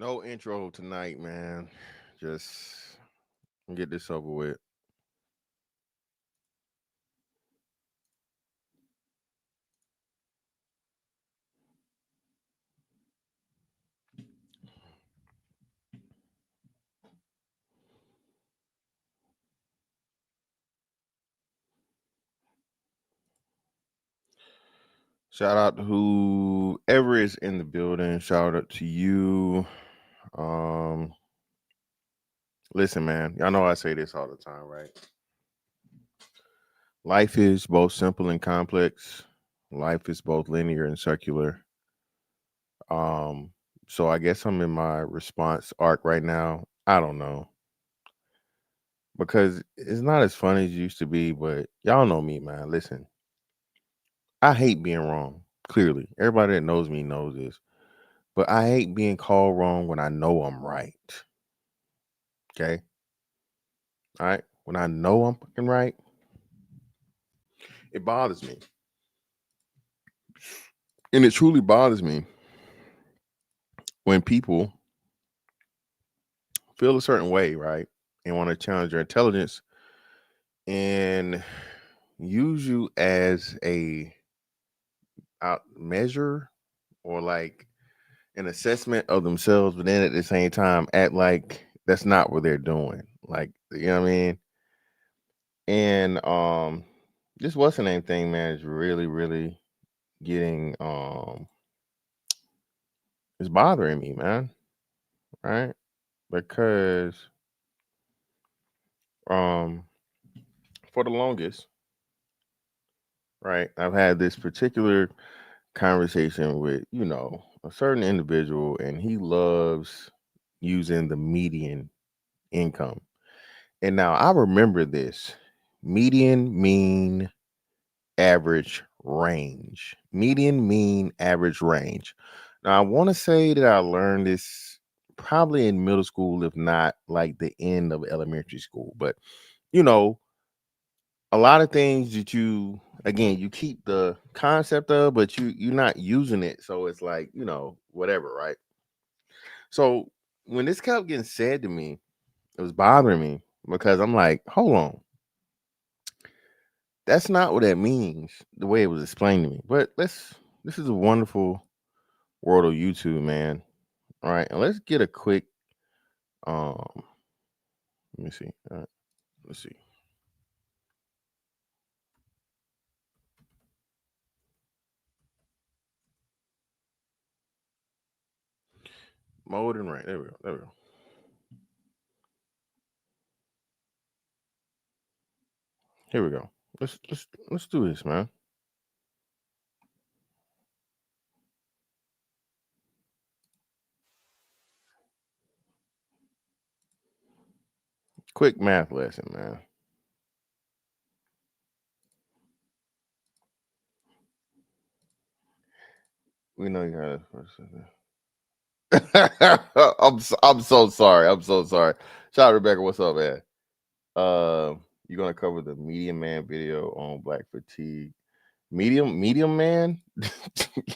No intro tonight, man. Just get this over with. Shout out to whoever is in the building. Shout out to you. Um, Listen, man. Y'all know I say this all the time, right? Life is both simple and complex. Life is both linear and circular. Um, so I guess I'm in my response arc right now. I don't know because it's not as fun as it used to be. But y'all know me, man. Listen, I hate being wrong. Clearly, everybody that knows me knows this. But I hate being called wrong when I know I'm right. Okay. All right. When I know I'm fucking right, it bothers me. And it truly bothers me when people feel a certain way, right? And want to challenge your intelligence and use you as a out measure or like an assessment of themselves, but then at the same time act like that's not what they're doing. Like, you know what I mean? And this what's the name thing, man, is really, really getting it's bothering me, man. Right? Because um for the longest, right, I've had this particular conversation with, a certain individual, and he loves using the median income. And now I remember this. Median, mean, average, range. Median, mean, average, range. Now I want to say that I learned this probably in middle school, if not like the end of elementary school. But you know, a lot of things that you again you keep the concept of, but you're not using it, so it's like whatever, right? So when this kept getting said to me, it was bothering me because I'm like, hold on, that's not what that means. The way it was explained to me, but let's. This is a wonderful world of YouTube, man. All right, and let's get a quick. Um, Let me see. Let's see. Mode and rank. There we go. There we go. Here we go. Let's do this, man. Quick math lesson, man. We know you had it. I'm so sorry. I'm so sorry. Shout out Rebecca. What's up, man? You're gonna cover the medium man video on black fatigue. Medium man.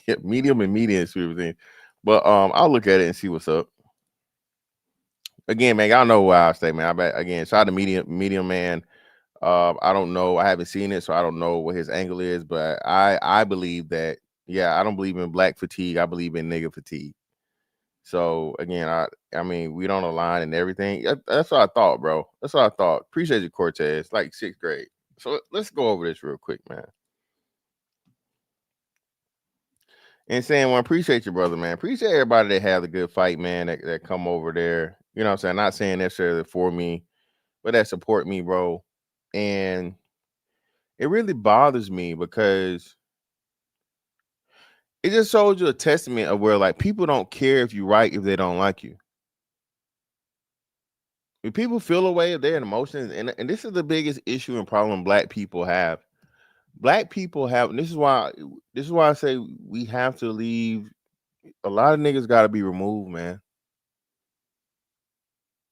Yeah, medium and median is everything. But I'll look at it and see what's up. Again, man, y'all know where I stay, man. I bet again, shout out to medium man. I don't know. I haven't seen it, so I don't know what his angle is. But I believe that. Yeah, I don't believe in black fatigue. I believe in nigga fatigue. So again, I mean, we don't align in everything. That's what I thought, bro. That's what I thought. Appreciate you, Cortez. Like sixth grade. So let's go over this real quick, man. And saying, well, appreciate you, brother, man. Appreciate everybody that have a good fight, man. That come over there. You know what I'm saying? Not saying necessarily for me, but that support me, bro. And it really bothers me because it just shows you a testament of where like people don't care if you right if they don't like you. If people feel a way of their emotions, and this is the biggest issue and problem black people have. Black people have, and this is why I say we have to leave. A lot of niggas got to be removed, man.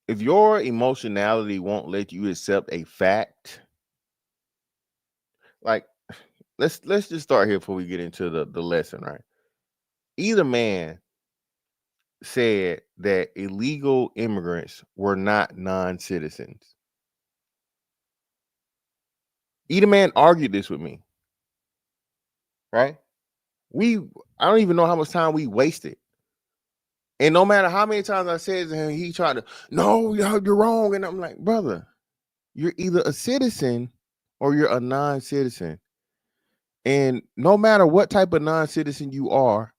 If your emotionality won't let you accept a fact, like let's just start here before we get into the lesson, right? Either man said that illegal immigrants were not non-citizens. Edelman argued this with me, right? I don't even know how much time we wasted. And no matter how many times I said to him, he tried to, no, you're wrong. And I'm like, brother, you're either a citizen or you're a non-citizen. And no matter what type of non-citizen you are,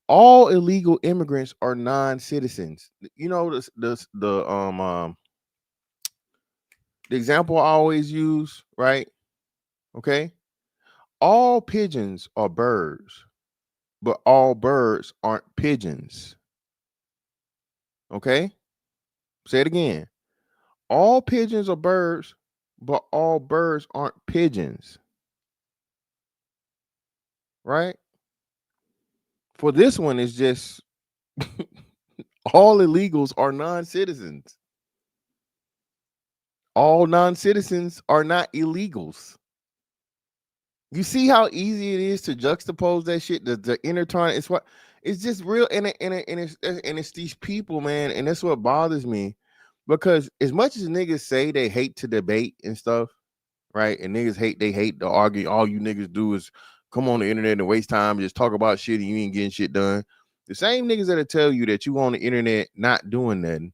all illegal immigrants are non-citizens. You know, the example I always use, right? Okay. All pigeons are birds, but all birds aren't pigeons. Okay. Say it again. All pigeons are birds, but all birds aren't pigeons. Right? For this one, it's just all illegals are non-citizens. All non-citizens are not illegals. You see how easy it is to juxtapose that shit, the intertwine. It's just real, and it's these people, man, and that's what bothers me, because as much as niggas say they hate to debate and stuff, right? And niggas they hate to argue. All you niggas do is come on the internet and waste time, just talk about shit, and you ain't getting shit done. The same niggas that'll tell you that you on the internet not doing nothing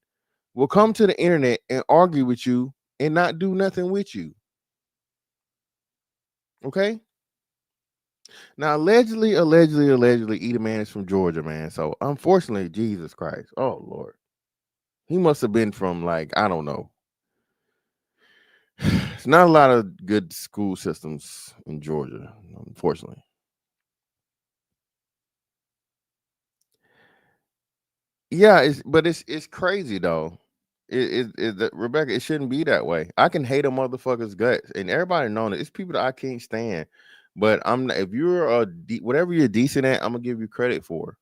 will come to the internet and argue with you and not do nothing with you. Okay? Now, allegedly, Eda Man is from Georgia, man. So, unfortunately, Jesus Christ. Oh, Lord. He must have been from, like, I don't know. It's not a lot of good school systems in Georgia, unfortunately. Yeah, it's crazy though. Rebecca, it shouldn't be that way. I can hate a motherfucker's guts, and everybody knows it. It's people that I can't stand. But if you're whatever you're decent at, I'm gonna give you credit for.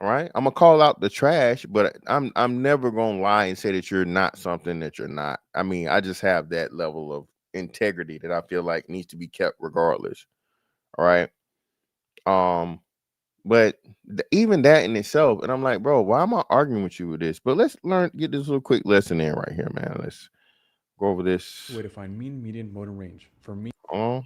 All right, I'm gonna call out the trash, but I'm never gonna lie and say that you're not something that you're not. I mean, I just have that level of integrity that I feel like needs to be kept regardless. All right. Um, But even that in itself, and I'm like, bro, why am I arguing with you with this? But let's get this little quick lesson in right here, man. Let's go over this. Way to find mean, median, mode, and range. For Oh,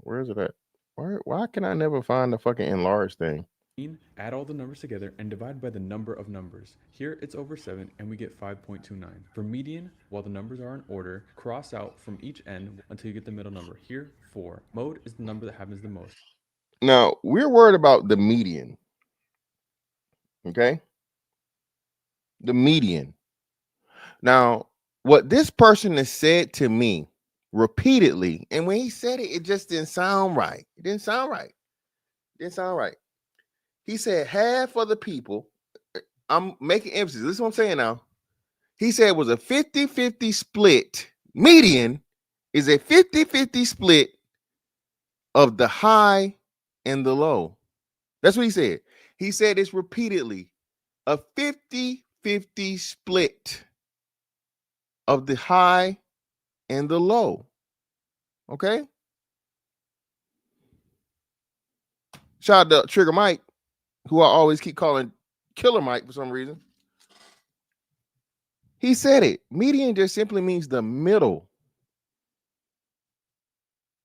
where is it at? Why can I never find the fucking enlarged thing? mean, add all the numbers together and divide by the number of numbers. Here it's over 7 and we get 5.29. For median, while the numbers are in order, cross out from each end until you get the middle number. Here, 4. Mode is the number that happens the most. Now we're worried about the median. Okay, the median. Now, what this person has said to me repeatedly, and when he said it, it just didn't sound right. It didn't sound right. It didn't sound right. He said half of the people, I'm making emphasis. This is what I'm saying now. He said it was a 50-50 split. Median is a 50-50 split of the high and the low. That's what he said. He said this repeatedly. A 50-50 split of the high and the low. Okay? Shout out to Trigger Mike, who I always keep calling Killer Mike for some reason. He said it. Median just simply means the middle.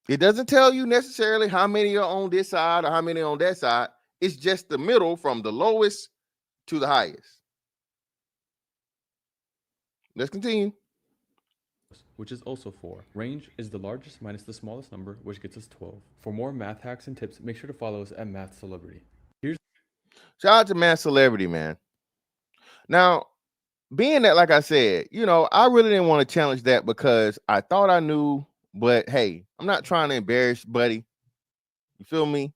It doesn't tell you necessarily how many are on this side or how many on that side. It's just the middle from the lowest to the highest. Let's continue. Which is also 4. Range is the largest minus the smallest number, which gets us 12. For more math hacks and tips, make sure to follow us at Math Celebrity. Shout out to Math Celebrity, man. Now, being that, like I said, I really didn't want to challenge that because I thought I knew, but hey, I'm not trying to embarrass Buddy. You feel me?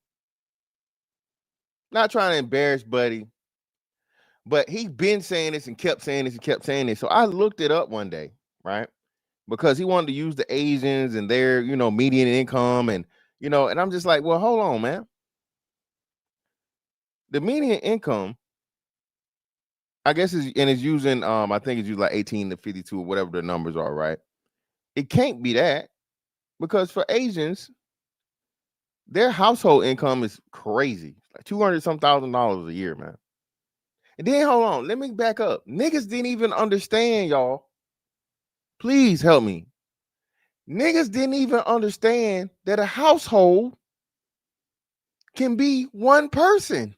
Not trying to embarrass Buddy. But he's been saying this and kept saying this and kept saying this. So I looked it up one day, right? Because he wanted to use the Asians and their, median income and I'm just like, well, hold on, man. The median income, I guess it's using I think it's using like 18 to 52 or whatever the numbers are, right? It can't be that because for Asians, their household income is crazy. Like 200 some $1,000 a year, man. And then hold on, let me back up. Niggas didn't even understand, y'all. Please help me. Niggas didn't even understand that a household can be one person.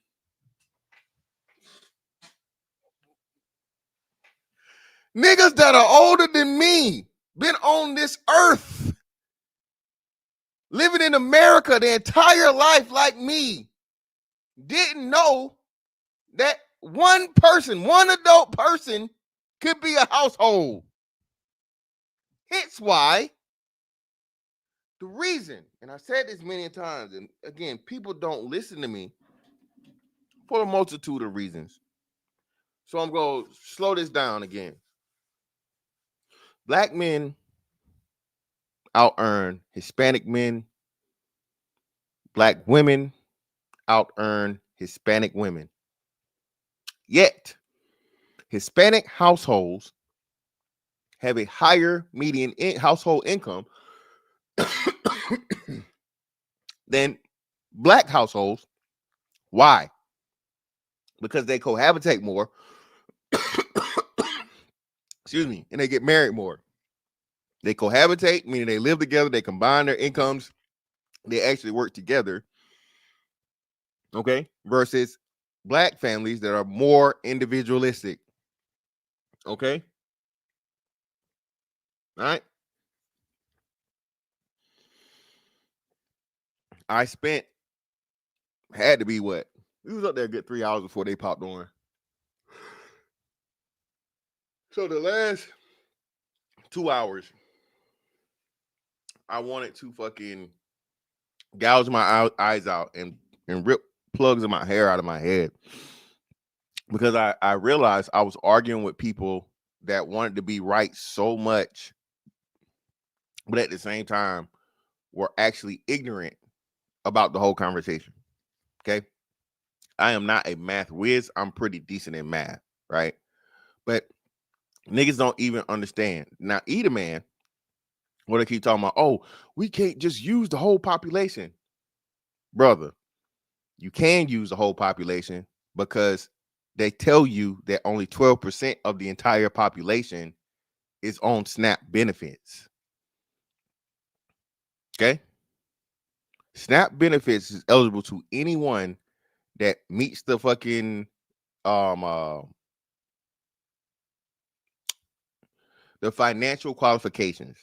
Niggas that are older than me, been on this earth, living in America their entire life like me, didn't know that one person, one adult person, could be a household. Hence why the reason, and I said this many times, and again, people don't listen to me for a multitude of reasons. So I'm going to slow this down again. Black men out earn Hispanic men. Black women out earn Hispanic women. Yet, Hispanic households have a higher median household income than black households. Why? Because they cohabitate more. Excuse me. And they get married more. They cohabitate, meaning they live together, they combine their incomes, they actually work together. Okay? Versus black families that are more individualistic. Okay? All right? I had to be what? We was up there a good 3 hours before they popped on. So the last 2 hours, I wanted to fucking gouge my eyes out and rip plugs of my hair out of my head because I realized I was arguing with people that wanted to be right so much, but at the same time were actually ignorant about the whole conversation. Okay. I am not a math whiz. I'm pretty decent in math, right? But niggas don't even understand. Now, eat a man, what they keep talking about, oh, we can't just use the whole population. Brother, you can use the whole population because they tell you that only 12% of the entire population is on SNAP benefits. Okay? SNAP benefits is eligible to anyone that meets the fucking the financial qualifications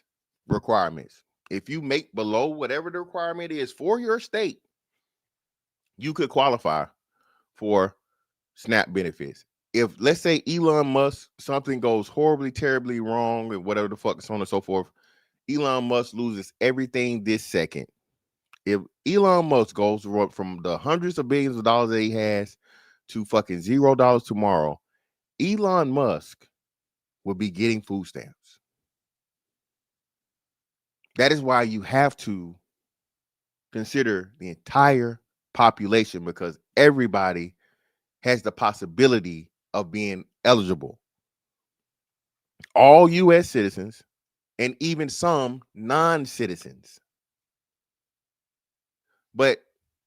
requirements. If you make below whatever the requirement is for your state, you could qualify for SNAP benefits. If let's say Elon Musk, something goes horribly, terribly wrong, and whatever the fuck, so on and so forth, Elon Musk loses everything this second. If Elon Musk goes from the hundreds of billions of dollars that he has to fucking $0 tomorrow, Elon Musk will be getting food stamps. That is why you have to consider the entire population because everybody has the possibility of being eligible. All U.S. citizens and even some non-citizens. But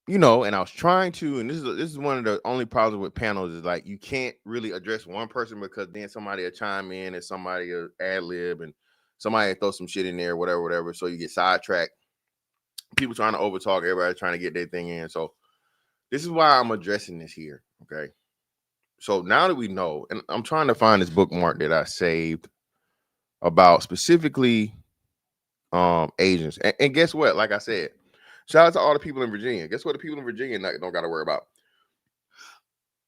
and I was trying to, and this is one of the only problems with panels is like you can't really address one person because then somebody will chime in and somebody will ad lib and somebody will throw some shit in there, whatever. So you get sidetracked. People trying to overtalk, everybody trying to get their thing in. So this is why I'm addressing this here. Okay. So now that we know, and I'm trying to find this bookmark that I saved about specifically Asians. And guess what? Like I said, shout out to all the people in Virginia. Guess what? The people in Virginia don't got to worry about.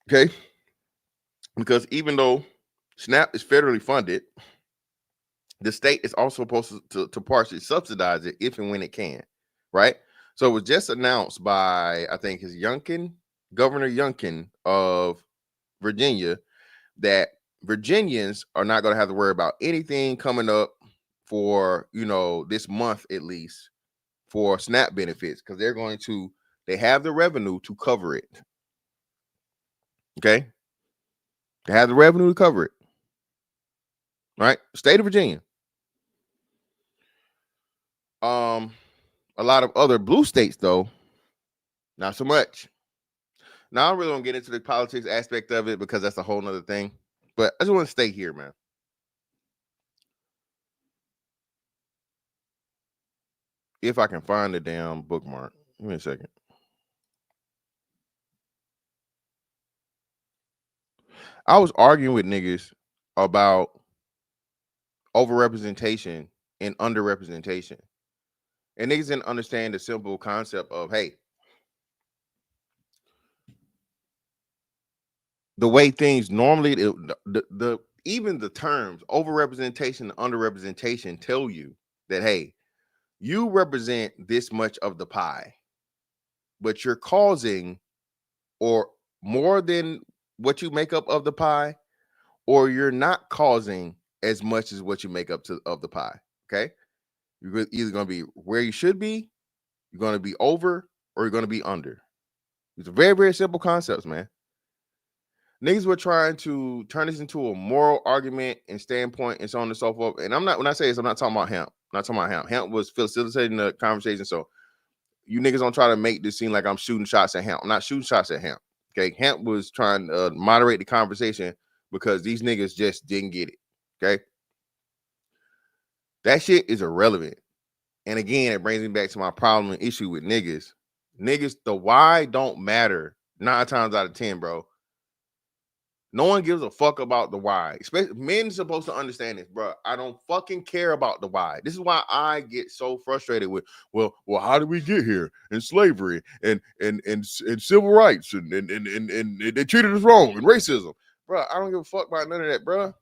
Okay. Because even though SNAP is federally funded, the state is also supposed to partially subsidize it if and when it can. Right. So it was just announced by, I think, Governor Youngkin of Virginia, that Virginians are not going to have to worry about anything coming up for, this month at least for SNAP benefits because they have the revenue to cover it. Okay. They have the revenue to cover it. Right. State of Virginia. A lot of other blue states, though, not so much. Now, I don't really want to get into the politics aspect of it because that's a whole nother thing. But I just want to stay here, man. If I can find the damn bookmark. Give me a second. I was arguing with niggas about overrepresentation and underrepresentation. And niggas didn't understand the simple concept of, hey, the way things normally, the even the terms overrepresentation and underrepresentation tell you that, hey, you represent this much of the pie, but you're causing or more than what you make up of the pie, or you're not causing as much as what you make up to of the pie. Okay. You're either going to be where you should be, you're going to be over, or you're going to be under. It's a very, very simple concepts, man. Niggas were trying to turn this into a moral argument and standpoint and so on and so forth. And I'm not, when I say this, I'm not talking about hemp. I'm not talking about hemp. Hemp was facilitating the conversation. So you niggas don't try to make this seem like I'm shooting shots at hemp. I'm not shooting shots at hemp. Okay. Hemp was trying to moderate the conversation because these niggas just didn't get it. Okay. That shit is irrelevant. And again, it brings me back to my problem and issue with niggas. Niggas, the why don't matter 9 times out of 10, bro. No one gives a fuck about the why. Especially men supposed to understand this, bro. I don't fucking care about the why. This is why I get so frustrated with, well, how did we get here? And slavery and civil rights and they treated us wrong and racism. Bro, I don't give a fuck about none of that, bro.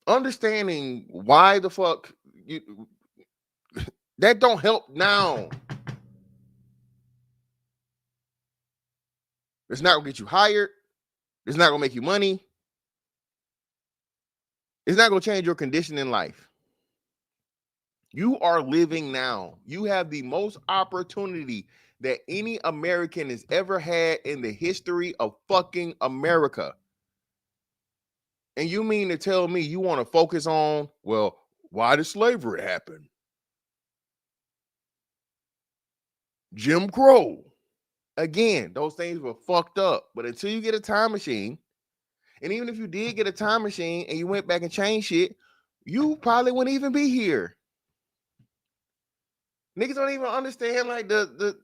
Understanding why the fuck you that don't help now. It's not gonna get you hired. It's not gonna make you money. It's not gonna change your condition in life. You are living now. You have the most opportunity that any American has ever had in the history of fucking America. And you mean to tell me you want to focus on, well, why did slavery happen? Jim Crow. Again, those things were fucked up. But until you get a time machine, and even if you did get a time machine and you went back and changed shit, you probably wouldn't even be here. Niggas don't even understand like the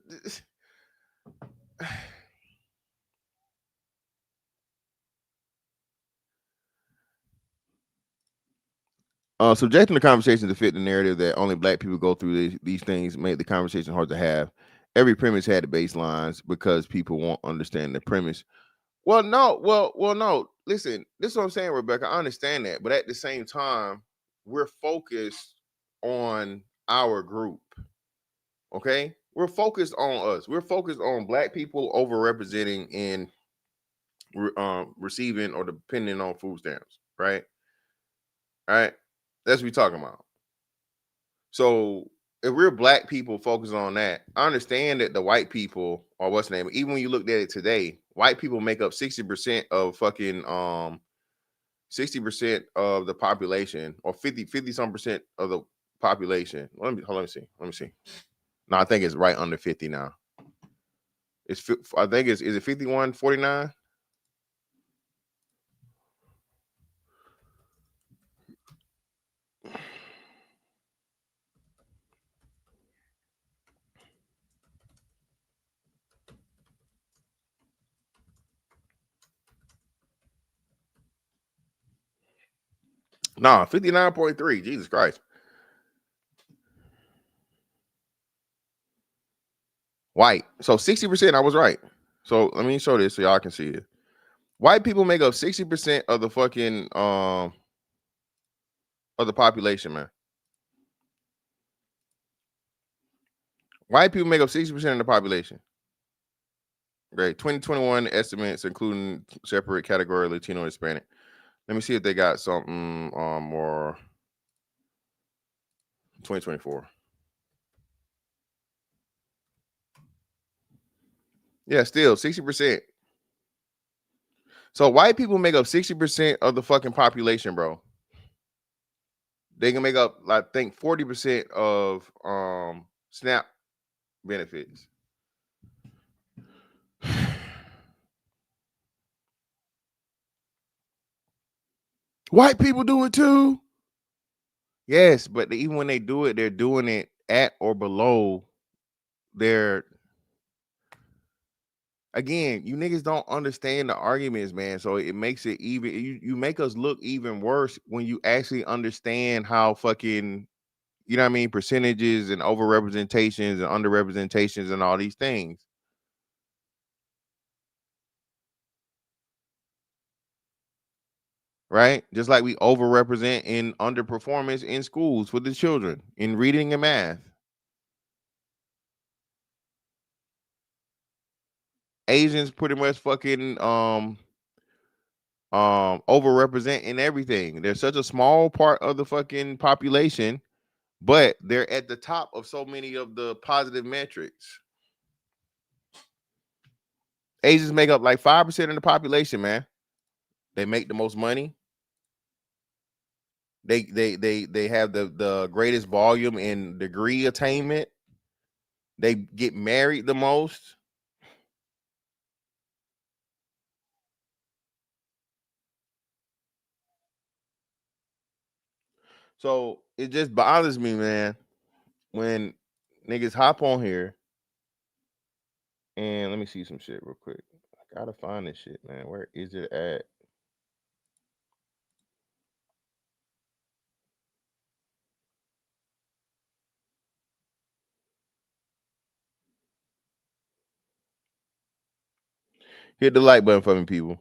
subjecting the conversation to fit the narrative that only black people go through these things made the conversation hard to have. Every premise had the baselines because people won't understand the premise. Well, no. Listen, this is what I'm saying, Rebecca. I understand that, but at the same time, we're focused on our group. Okay, we're focused on us. We're focused on black people overrepresenting in receiving or depending on food stamps. Right. All right. That's what we're talking about. So if we're black people focused on that, I understand that the white people or what's the name, even when you looked at it today, white people make up 60% of fucking 60% of the population, or 50 some percent of the population. Let me see. Let me see. No, I think it's right under 50 now. I think is it 51-49? No, 59.3. Jesus Christ. White. So 60%, I was right. So let me show this so y'all can see it. White people make up 60% of the fucking of the population, man. White people make up 60% of the population. Great. 2021 estimates, including separate category Latino and Hispanic. Let me see if they got something more 2024. Yeah, still 60%. So white people make up 60% of the fucking population, bro. They can make up, I think, 40% of SNAP benefits. White people do it too. Yes, but even when they do it, they're doing it at or below their. Again, you niggas don't understand the arguments, man. So it makes it even. You make us look even worse when you actually understand how fucking, you know what I mean, percentages and overrepresentations and underrepresentations and all these things. Right? Just like we overrepresent in underperformance in schools for the children in reading and math. Asians pretty much fucking overrepresent in everything. They're such a small part of the fucking population, but they're at the top of so many of the positive metrics. Asians make up like 5% of the population, man. They make the most money. They have the greatest volume in degree attainment. They get married the most. So it just bothers me, man, when niggas hop on here and let me see some shit real quick. I gotta find this shit, man. Where is it at? Hit the like button for me, people.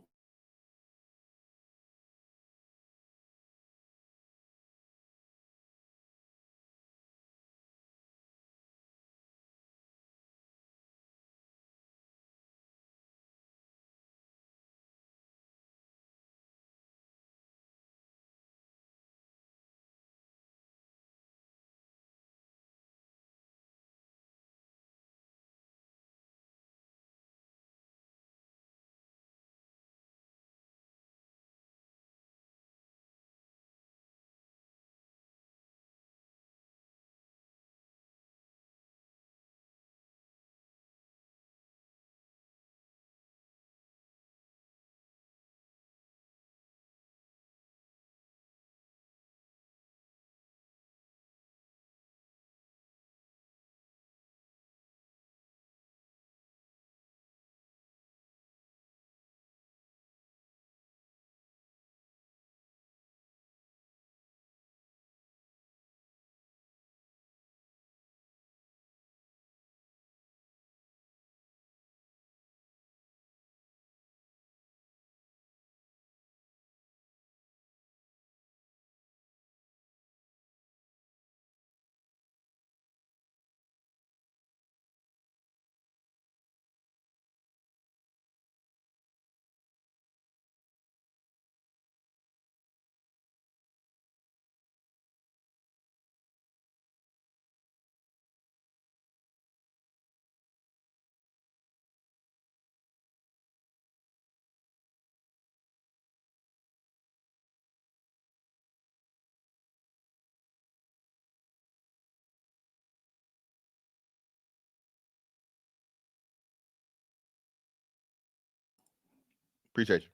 Appreciate you.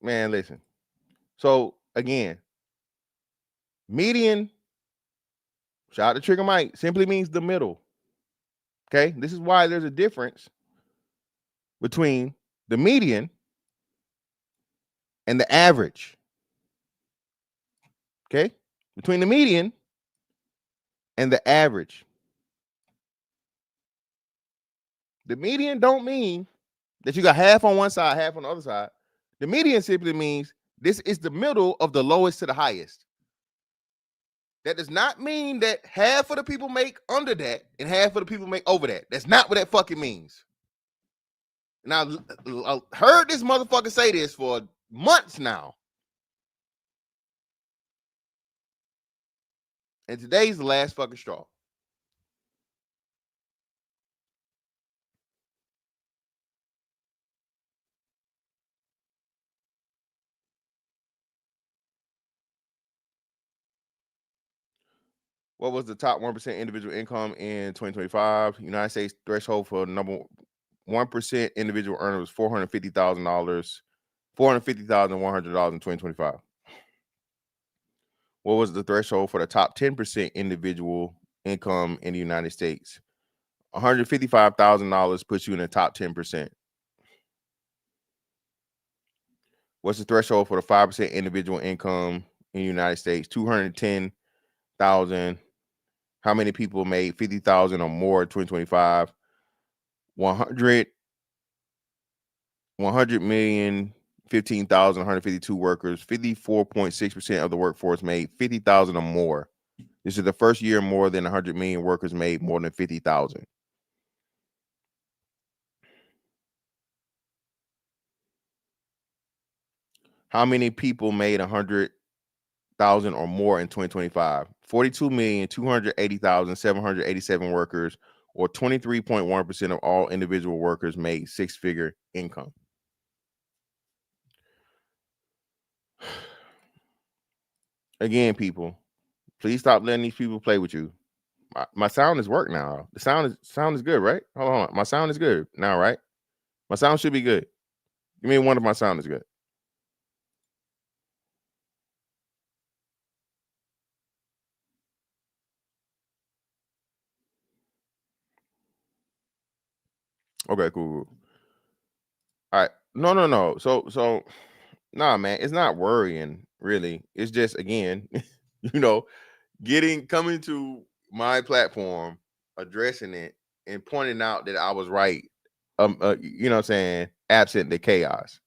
Man, listen. So again, median, shout out to Trigger Mike, simply means the middle. Okay. This is why there's a difference between the median and the average. Okay. Between the median and the average. The median don't mean that you got half on one side, half on the other side. The median simply means this is the middle of the lowest to the highest. That does not mean that half of the people make under that and half of the people make over that. That's not what that fucking means. Now, I heard this motherfucker say this for months now. And today's the last fucking straw. What was the top 1% individual income in 2025? United States threshold for number 1% individual earner was $450,000, $450,100 in 2025. What was the threshold for the top 10% individual income in the United States? $155,000 puts you in the top 10%. What's the threshold for the 5% individual income in the United States? 210,000. How many people made 50,000 or more in 2025? 100 million, 15,152 workers. 54.6% of the workforce made 50,000 or more. This is the first year more than 100 million workers made more than 50,000. How many people made 100,000 or more in 2025? 42,280,787 workers, or 23.1% of all individual workers made six-figure income. Again, people, please stop letting these people play with you. My sound is work now. The sound is good, right? Hold on. My sound is good now, right? My sound should be good. Give me one if my sound is good. Okay, cool. All right. No. So nah, man, it's not worrying, really. It's just, again, you know, coming to my platform, addressing it, and pointing out that I was right. You know what I'm saying? Absent the chaos.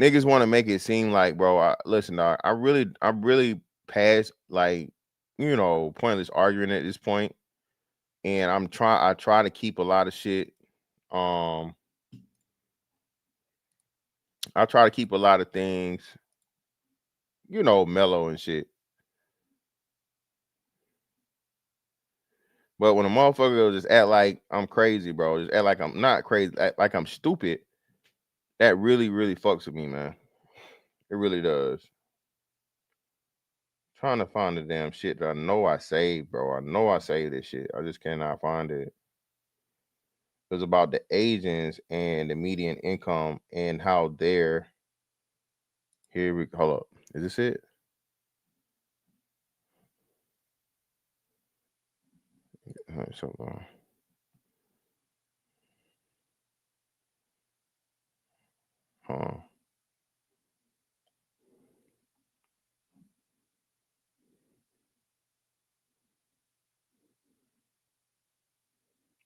Niggas want to make it seem like, bro, listen, dog, I really past, like, pointless arguing at this point. And I try to keep a lot of shit. Um, I try to keep a lot of things, mellow and shit. But when a motherfucker just act like I'm crazy, bro, just act like I'm not crazy, act like I'm stupid, that really, really fucks with me, man. It really does. Trying to find the damn shit that I know I saved, bro. I know I saved this shit. I just cannot find it. It was about the Asians and the median income and how they're here. Hold up. Is this it? All right, so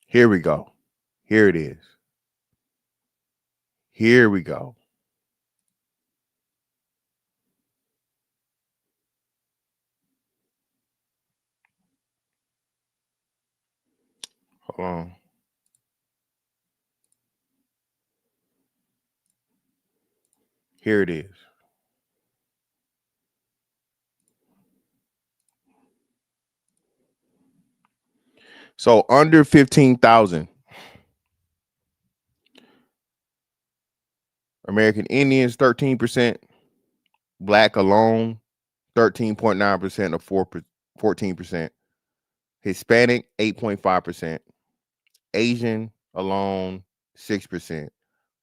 here we go. Here it is. Here we go. Hold on. Here it is. So under 15,000. American Indians 13%, Black alone 13.9% or 14%, Hispanic 8.5%, Asian alone 6%,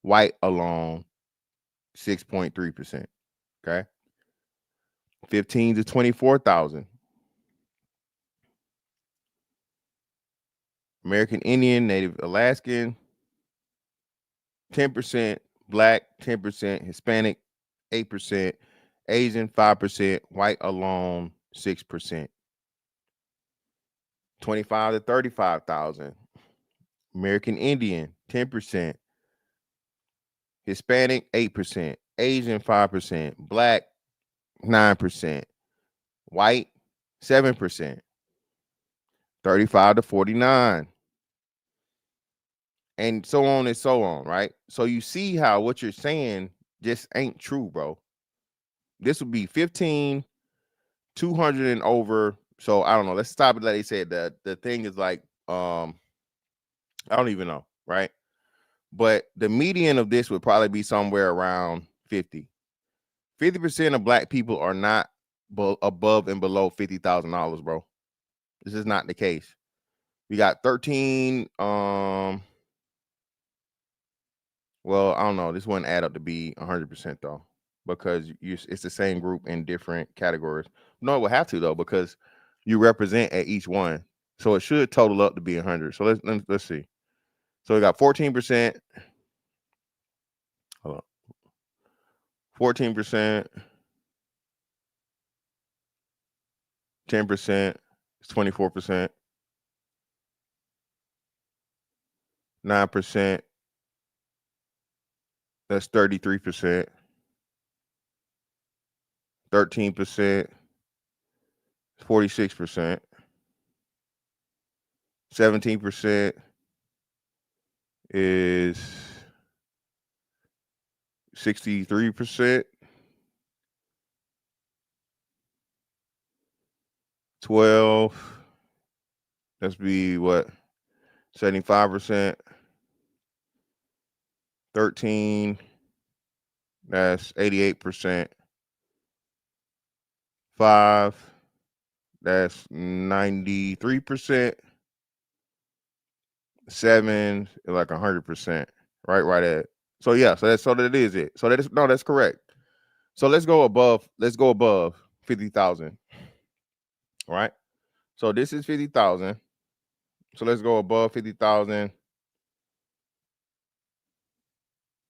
white alone 6.3%. Okay, 15 to 24,000. American Indian, Native Alaskan 10%, Black 10%, Hispanic 8%, Asian 5%, white alone 6%. 25 to 35,000. American Indian 10%, Hispanic 8%, Asian 5%, Black 9%, white 7%. 35 to 49. And so on and so on, right? So you see how what you're saying just ain't true, bro. This would be 15, 200 and over. So I don't know. Let's stop it. Like they said, the thing is like, I don't even know, right? But the median of this would probably be somewhere around 50. 50% of Black people are not above and below $50,000, bro. This is not the case. We got 13. Well, I don't know. This wouldn't add up to be 100% though, because it's the same group in different categories. No, it would have to though, because you represent at each one, so it should total up to be 100. So let's see. So we got 14%. Hold on. 14%, 10% is 24%. 9%, that's 33%. 13%, 46%. 17% is 63%. 12, that's be what? 75%. 13, that's 88%. 5, that's 93%. 7 is like 100%. Right at. So yeah, so that is it. So that is no, that's correct. So let's go above 50,000. Right? So this is 50,000. So let's go above 50,000.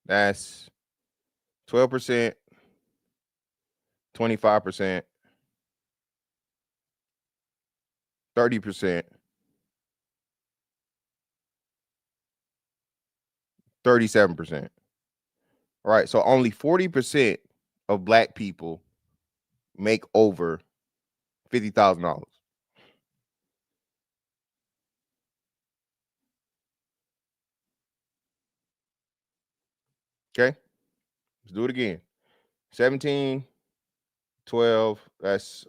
That's 12%, 25%, 30%, 37%. All right. So only 40% of black people make over $50,000. Okay. Let's do it again. 17, 12, that's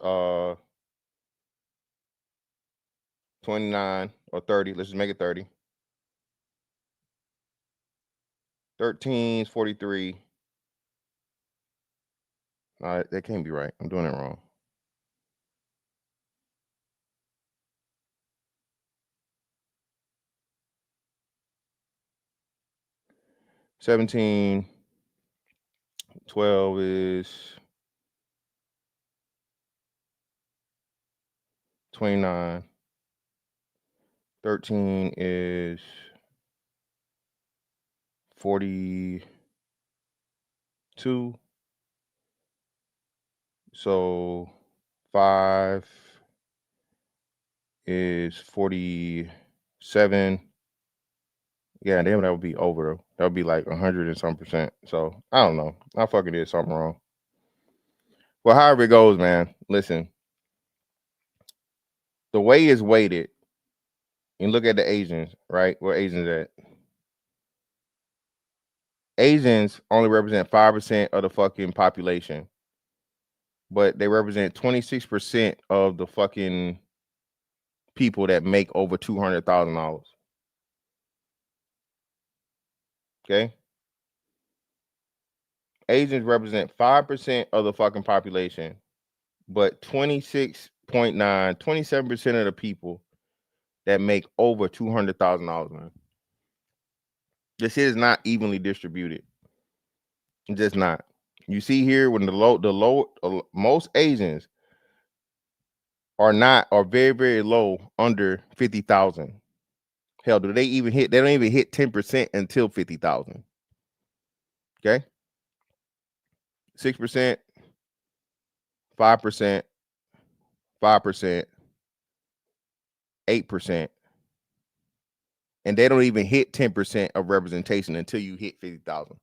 29 or 30. Let's just make it 30. 13 is 43. That can't be right. I'm doing it wrong. 17, 12 is 29. 13 is 42. So 5 is 47. Yeah, damn, that would be over though. That would be like 100 and some percent. So I don't know. I fucking did something wrong. Well, however it goes, man. Listen, the way it's weighted, and look at the Asians, right? Where Asians at? Asians only represent 5% of the fucking population, but they represent 26% of the fucking people that make over $200,000. Okay, Asians represent 5% of the fucking population, but 26.9, 27% of the people that make over $200,000, man. This is not evenly distributed. It's just not. You see here when most Asians are very, very low under 50,000. Hell, do they even hit? They don't even hit 10% until 50,000. Okay, 6%, 5%, 5%, 8%, and they don't even hit 10% of representation until you hit 50,000.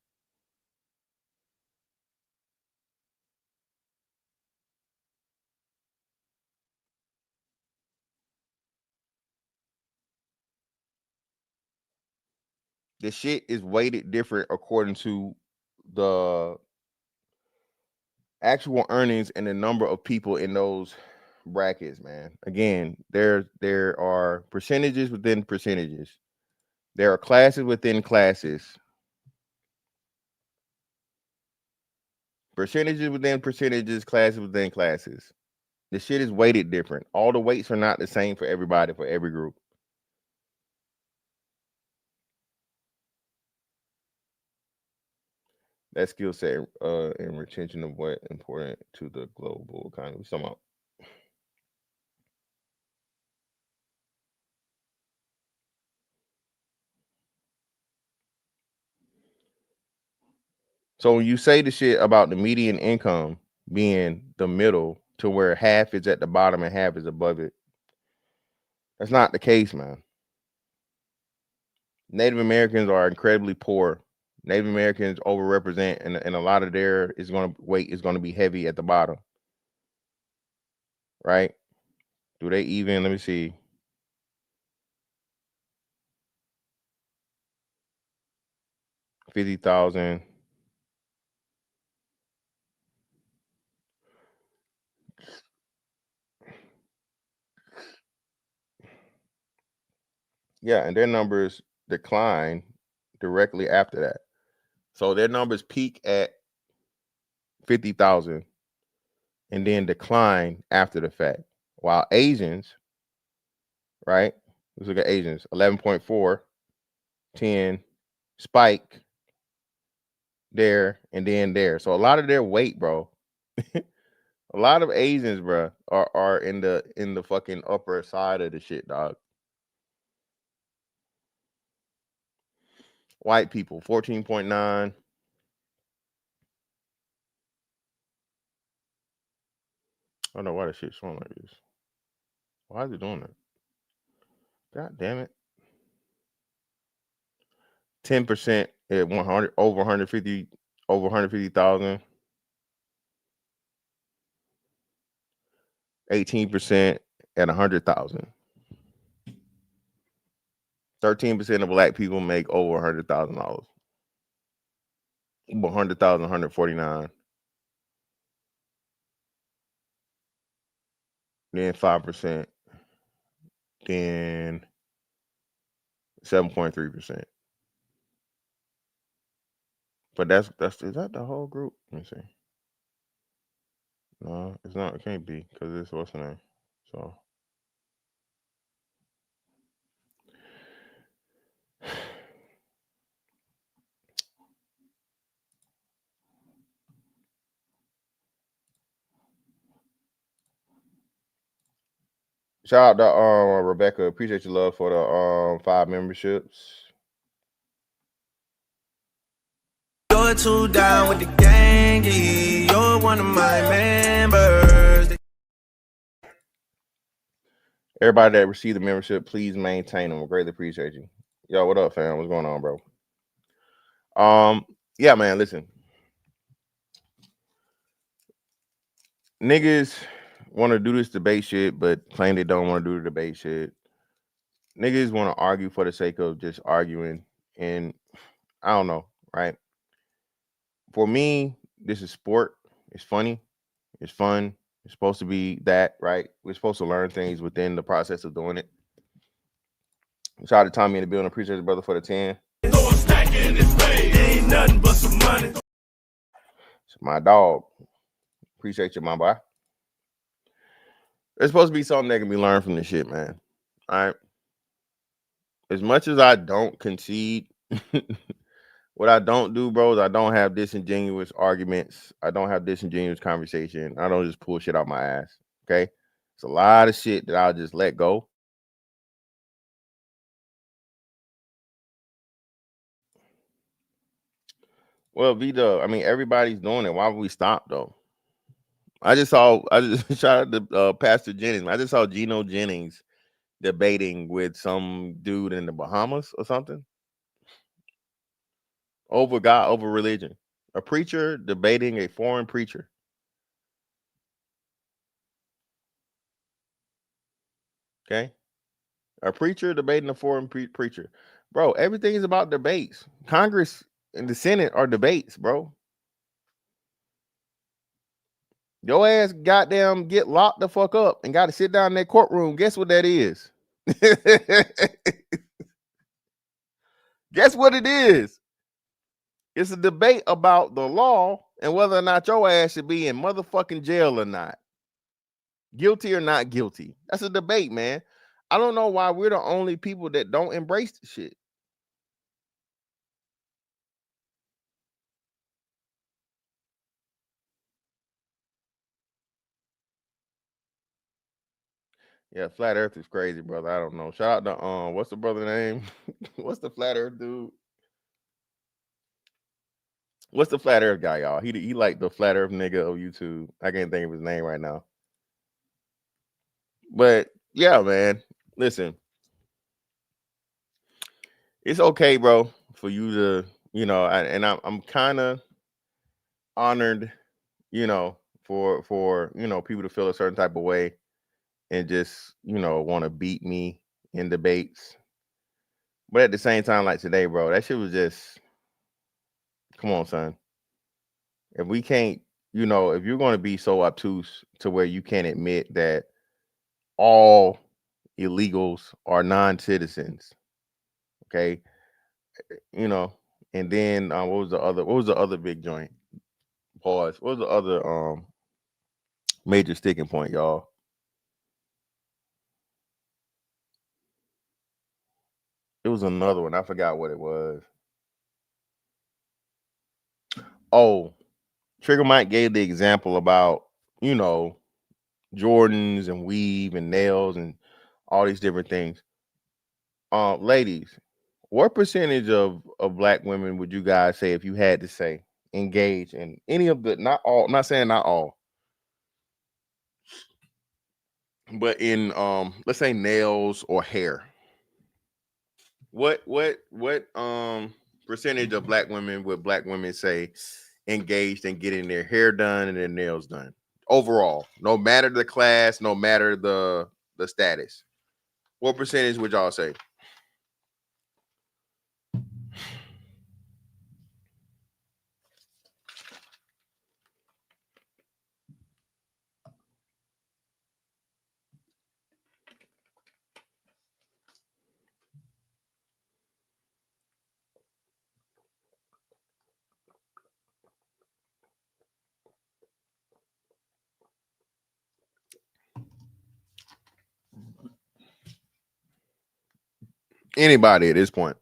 The shit is weighted different according to the actual earnings and the number of people in those brackets, man. Again, there are percentages within percentages. There are classes within classes. Percentages within percentages, classes within classes. The shit is weighted different. All the weights are not the same for everybody, for every group. That skill set and retention of what important to the global economy. Some about. So when you say the shit about the median income being the middle to where half is at the bottom and half is above it, that's not the case, man. Native Americans are incredibly poor. Native Americans overrepresent, and a lot of their weight is going to be heavy at the bottom, right? Do they even? Let me see. $50,000. Yeah, and their numbers decline directly after that. So their numbers peak at 50,000 and then decline after the fact. While Asians, right? Let's look at Asians. 11.4, 10, spike there, and then there. So a lot of their weight, bro. A lot of Asians, bro, are in the fucking upper side of the shit, dog. White people, 14.9. I don't know why this shit's showing like this. Why is it doing that? God damn it. 10% at 100 over 150 over 150,000. 18% at 100,000. 13% of black people make over $100,000. 100,000, 149. Then 5%. Then 7.3%. But that's is that the whole group? Let me see. No, it's not. It can't be because it's what's the name. So shout out to Rebecca. Appreciate your love for the 5 memberships. You're too down with the gang. You're one of my members. Everybody that received the membership, please maintain them. We greatly appreciate you. Yo, what up, fam? What's going on, bro? Yeah, man. Listen, niggas want to do this debate shit, but claim they don't want to do the debate shit. Niggas want to argue for the sake of just arguing, and I don't know, right? For me, this is sport. It's funny. It's fun. It's supposed to be that, right? We're supposed to learn things within the process of doing it. Shout out to Tommy in the building. Appreciate you, brother, for the 10. Ain't nothing but some money. It's my dog. Appreciate you, my boy. It's supposed to be something that can be learned from this shit, man. All right. As much as I don't concede, what I don't do, bro, is I don't have disingenuous arguments. I don't have disingenuous conversation. I don't just pull shit out my ass. Okay. It's a lot of shit that I'll just let go. Well, Vito, I mean, everybody's doing it. Why would we stop though? I just shout out to Pastor Jennings. I just saw Geno Jennings debating with some dude in the Bahamas or something over God, over religion. A preacher debating a foreign preacher. Okay. A preacher debating a foreign preacher. Bro, everything is about debates. Congress and the Senate are debates, bro. Your ass goddamn get locked the fuck up and got to sit down in that courtroom. Guess what that is? Guess what it is? It's a debate about the law and whether or not your ass should be in motherfucking jail or not. Guilty or not guilty? That's a debate, man. I don't know why we're the only people that don't embrace the shit. Yeah, flat Earth is crazy, brother. I don't know. Shout out to what's the brother name? What's the flat Earth dude? What's the flat Earth guy, y'all? He like the flat Earth nigga of YouTube. I can't think of his name right now. But yeah, man. Listen, it's okay, bro, for you to, and I'm kind of honored, you know, for people to feel a certain type of way and just want to beat me in debates. But at the same time, like today, bro, that shit was just, come on, son. If we can't, if you're going to be so obtuse to where you can't admit that all illegals are non-citizens, okay, you know, and then what was the other big joint? Pause. What was the other major sticking point, y'all? It was another one. I forgot what it was. Oh, Trigger Mike gave the example about, you know, Jordans and weave and nails and all these different things. Ladies, what percentage of black women would you guys say, if you had to say, engage in any of the, not all, I'm not saying not all, but in let's say nails or hair? What percentage of black women would black women say engaged in getting their hair done and their nails done overall, no matter the class, no matter the status? What percentage would y'all say? Anybody at this point?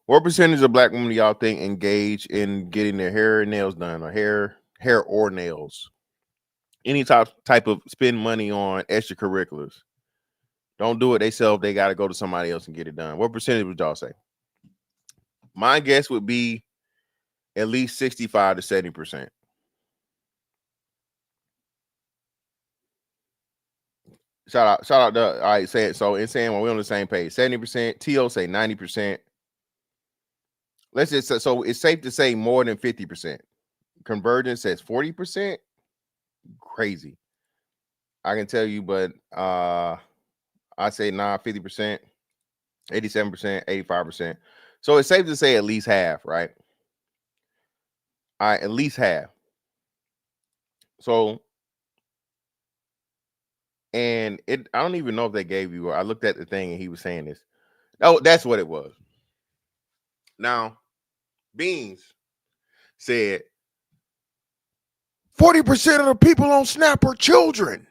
What percentage of black women do y'all think engage in getting their hair and nails done, or hair or nails? Any type of spend money on extracurriculars. Don't do it themselves. They got to go to somebody else and get it done. What percentage would y'all say? My guess would be at least 65 to 70%. Shout out to, all right, say it. So in saying, well, we're on the same page. 70%. To say 90%. Let's just, so it's safe to say more than 50%. Convergence says 40%. Crazy. I can tell you, but I say 50%, 87%, 85%. So it's safe to say at least half, right? All right, at least half. So, and I don't even know if they gave you, I looked at the thing and he was saying this. Oh, that's what it was. Now, Beans said 40% of the people on Snap are children.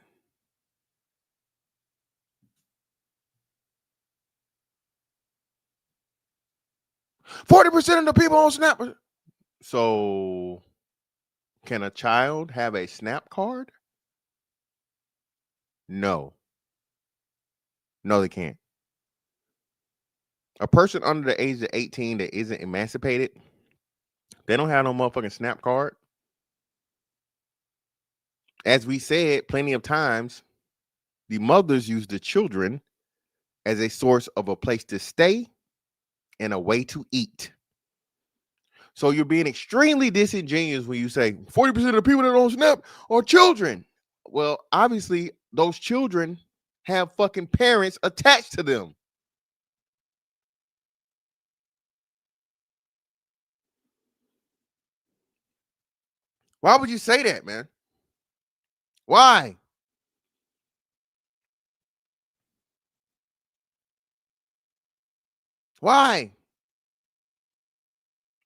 %of the people on Snap. So, can a child have a Snap card? No. No, they can't. A person under the age of 18 that isn't emancipated, they don't have no motherfucking Snap card. As we said plenty of times, the mothers use the children as a source of a place to stay and a way to eat. So you're being extremely disingenuous when you say 40% of the people that don't Snap are children. Well, obviously, those children have fucking parents attached to them. Why would you say that, man? Why? Why?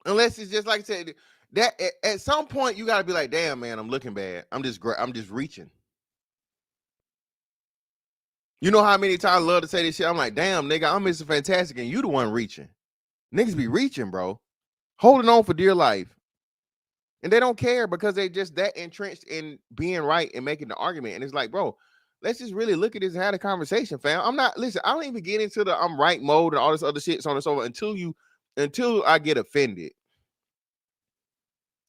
Unless it's just like I said, that at some point you got to be like, damn, man, I'm looking bad. I'm just reaching. You know how many times I love to say this shit? I'm like, damn, nigga, I'm Mr. Fantastic and you the one reaching. Niggas be reaching, bro. Holding on for dear life. And they don't care because they just that entrenched in being right and making the argument. And it's like, bro, let's just really look at this and have a conversation, fam. I'm not listen, I don't even get into the I'm right mode and all this other shit so on and so on until I get offended.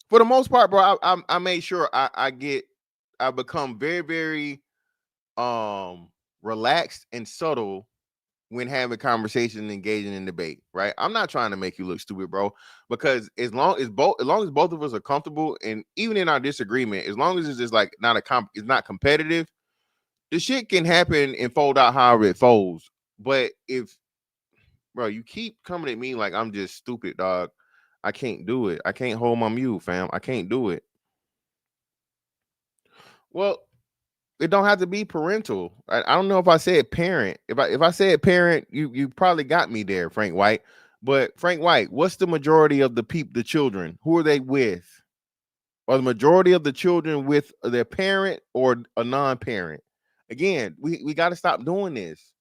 For the most part, bro, I made sure I become very, very relaxed and subtle when having conversation and engaging in debate, right? I'm not trying to make you look stupid, bro, because as long as both of us are comfortable and even in our disagreement, as long as it's just like not it's not competitive, the shit can happen and fold out however it folds. But if bro, you keep coming at me like I'm just stupid, dog, I can't do it. I can't hold my mule, fam. I can't do it. Well, it don't have to be parental. I don't know if I said parent. If I said parent, you probably got me there, Frank White. But Frank White, what's the majority of the children? Who are they with? Are the majority of the children with their parent or a non-parent? Again, we got to stop doing this.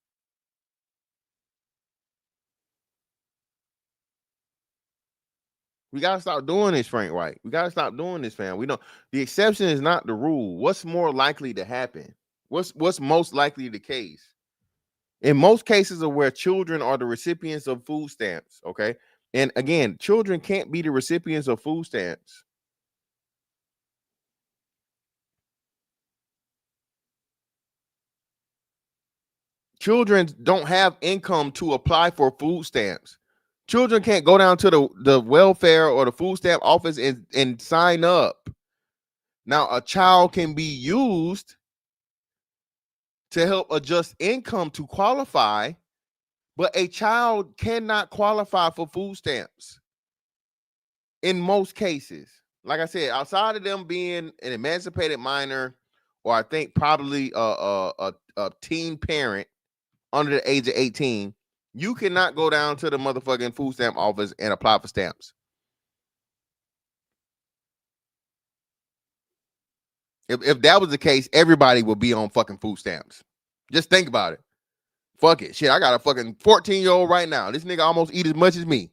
We gotta stop doing this, Frank White. We gotta stop doing this, fam. We don't. The exception is not the rule. What's more likely to happen? What's most likely the case? In most cases of where children are the recipients of food stamps, okay? And again, children can't be the recipients of food stamps. Children don't have income to apply for food stamps. Children can't go down to the welfare or the food stamp office and sign up. Now, a child can be used to help adjust income to qualify, but a child cannot qualify for food stamps in most cases. Like I said, outside of them being an emancipated minor, or I think probably a teen parent under the age of 18, you cannot go down to the motherfucking food stamp office and apply for stamps. If that was the case, everybody would be on fucking food stamps. Just think about it. Fuck it. Shit, I got a fucking 14-year-old right now. This nigga almost eat as much as me.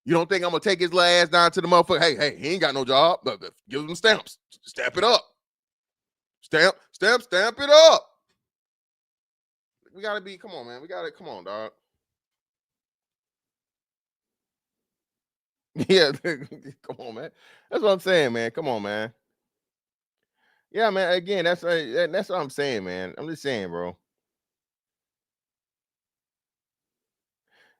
You don't think I'm gonna take his ass down to the motherfucker? Hey, he ain't got no job. But give him stamps. Stamp it up. Stamp it up. We gotta be. Come on, man. We gotta. Come on, dog. Yeah, come on, man. That's what I'm saying, man. Come on, man. Yeah, man. Again, that's what I'm saying, man. I'm just saying, bro.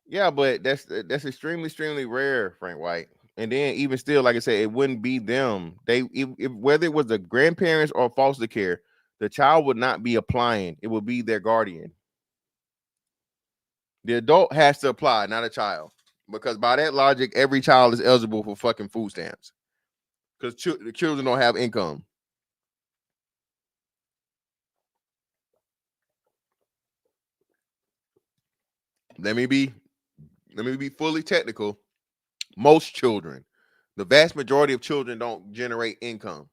Yeah, but that's extremely rare, Frank White. And then even still, like I said, it wouldn't be them. If whether it was the grandparents or foster care, the child would not be applying. It would be their guardian. The adult has to apply, not a child, because by that logic, every child is eligible for fucking food stamps because the children don't have income. Let me be fully technical. Most children, the vast majority of children don't generate income.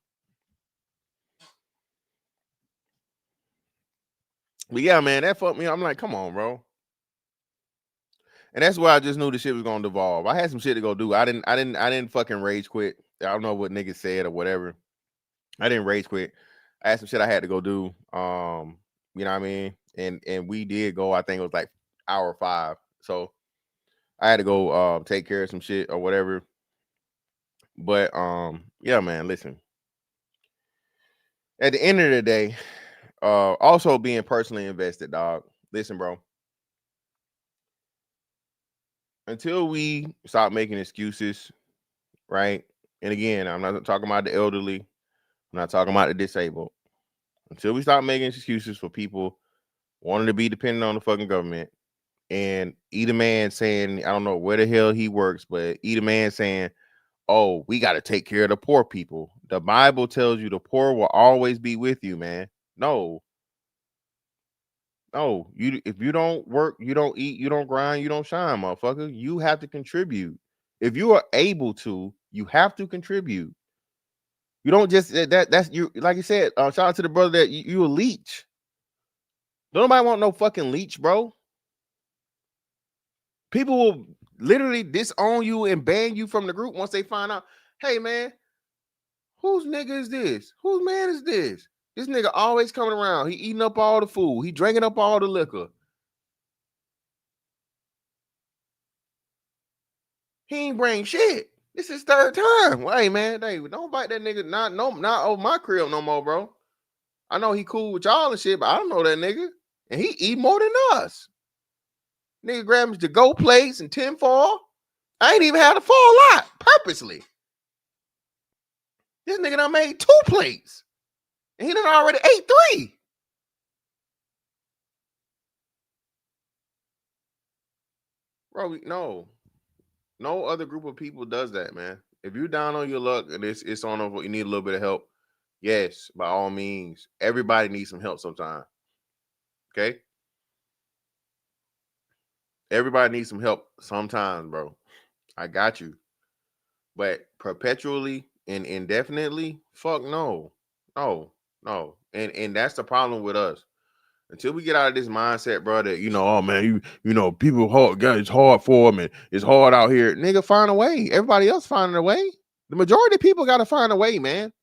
But yeah, man, that fucked me. I'm like, come on, bro. And that's why I just knew the shit was gonna devolve. I had some shit to go do. I didn't fucking rage quit. I don't know what niggas said or whatever. I didn't rage quit. I had some shit I had to go do. You know what I mean? And we did go, I think it was like hour 5. So I had to go take care of some shit or whatever. But yeah, man, listen. At the end of the day, also being personally invested, dog. Listen, bro. Until we stop making excuses, right? And again, I'm not talking about the elderly. I'm not talking about the disabled. Until we stop making excuses for people wanting to be dependent on the fucking government, and either man saying, I don't know where the hell he works, but either man saying, oh, we got to take care of the poor people. The Bible tells you the poor will always be with you, man. No, no, if you don't work, you don't eat, you don't grind, you don't shine, motherfucker. You have to contribute. If you are able to, you have to contribute. You don't just that's you like you said. Shout out to the brother that you a leech. Don't nobody want no fucking leech, bro. People will literally disown you and ban you from the group once they find out, hey man, whose nigga is this? Whose man is this? This nigga always coming around. He eating up all the food. He drinking up all the liquor. He ain't bring shit. This is third time. Well, hey man, David, don't bite that nigga. Not over my crib no more, bro. I know he cool with y'all and shit, but I don't know that nigga. And he eat more than us. Nigga grabs the go plates and tinfoil. I ain't even had a full lot purposely. This nigga done made 2 plates. And he done already ate 3. Bro, no other group of people does that, man. If you down on your luck and it's on over, you need a little bit of help. Yes, by all means. Everybody needs some help sometime. Okay? Everybody needs some help sometimes, bro. I got you. But perpetually and indefinitely, fuck no. No. No. And that's the problem with us. Until we get out of this mindset, bro, that oh man, people hard, guys, it's hard for them and it's hard out here. Nigga, find a way. Everybody else finding a way. The majority of people got to find a way, man.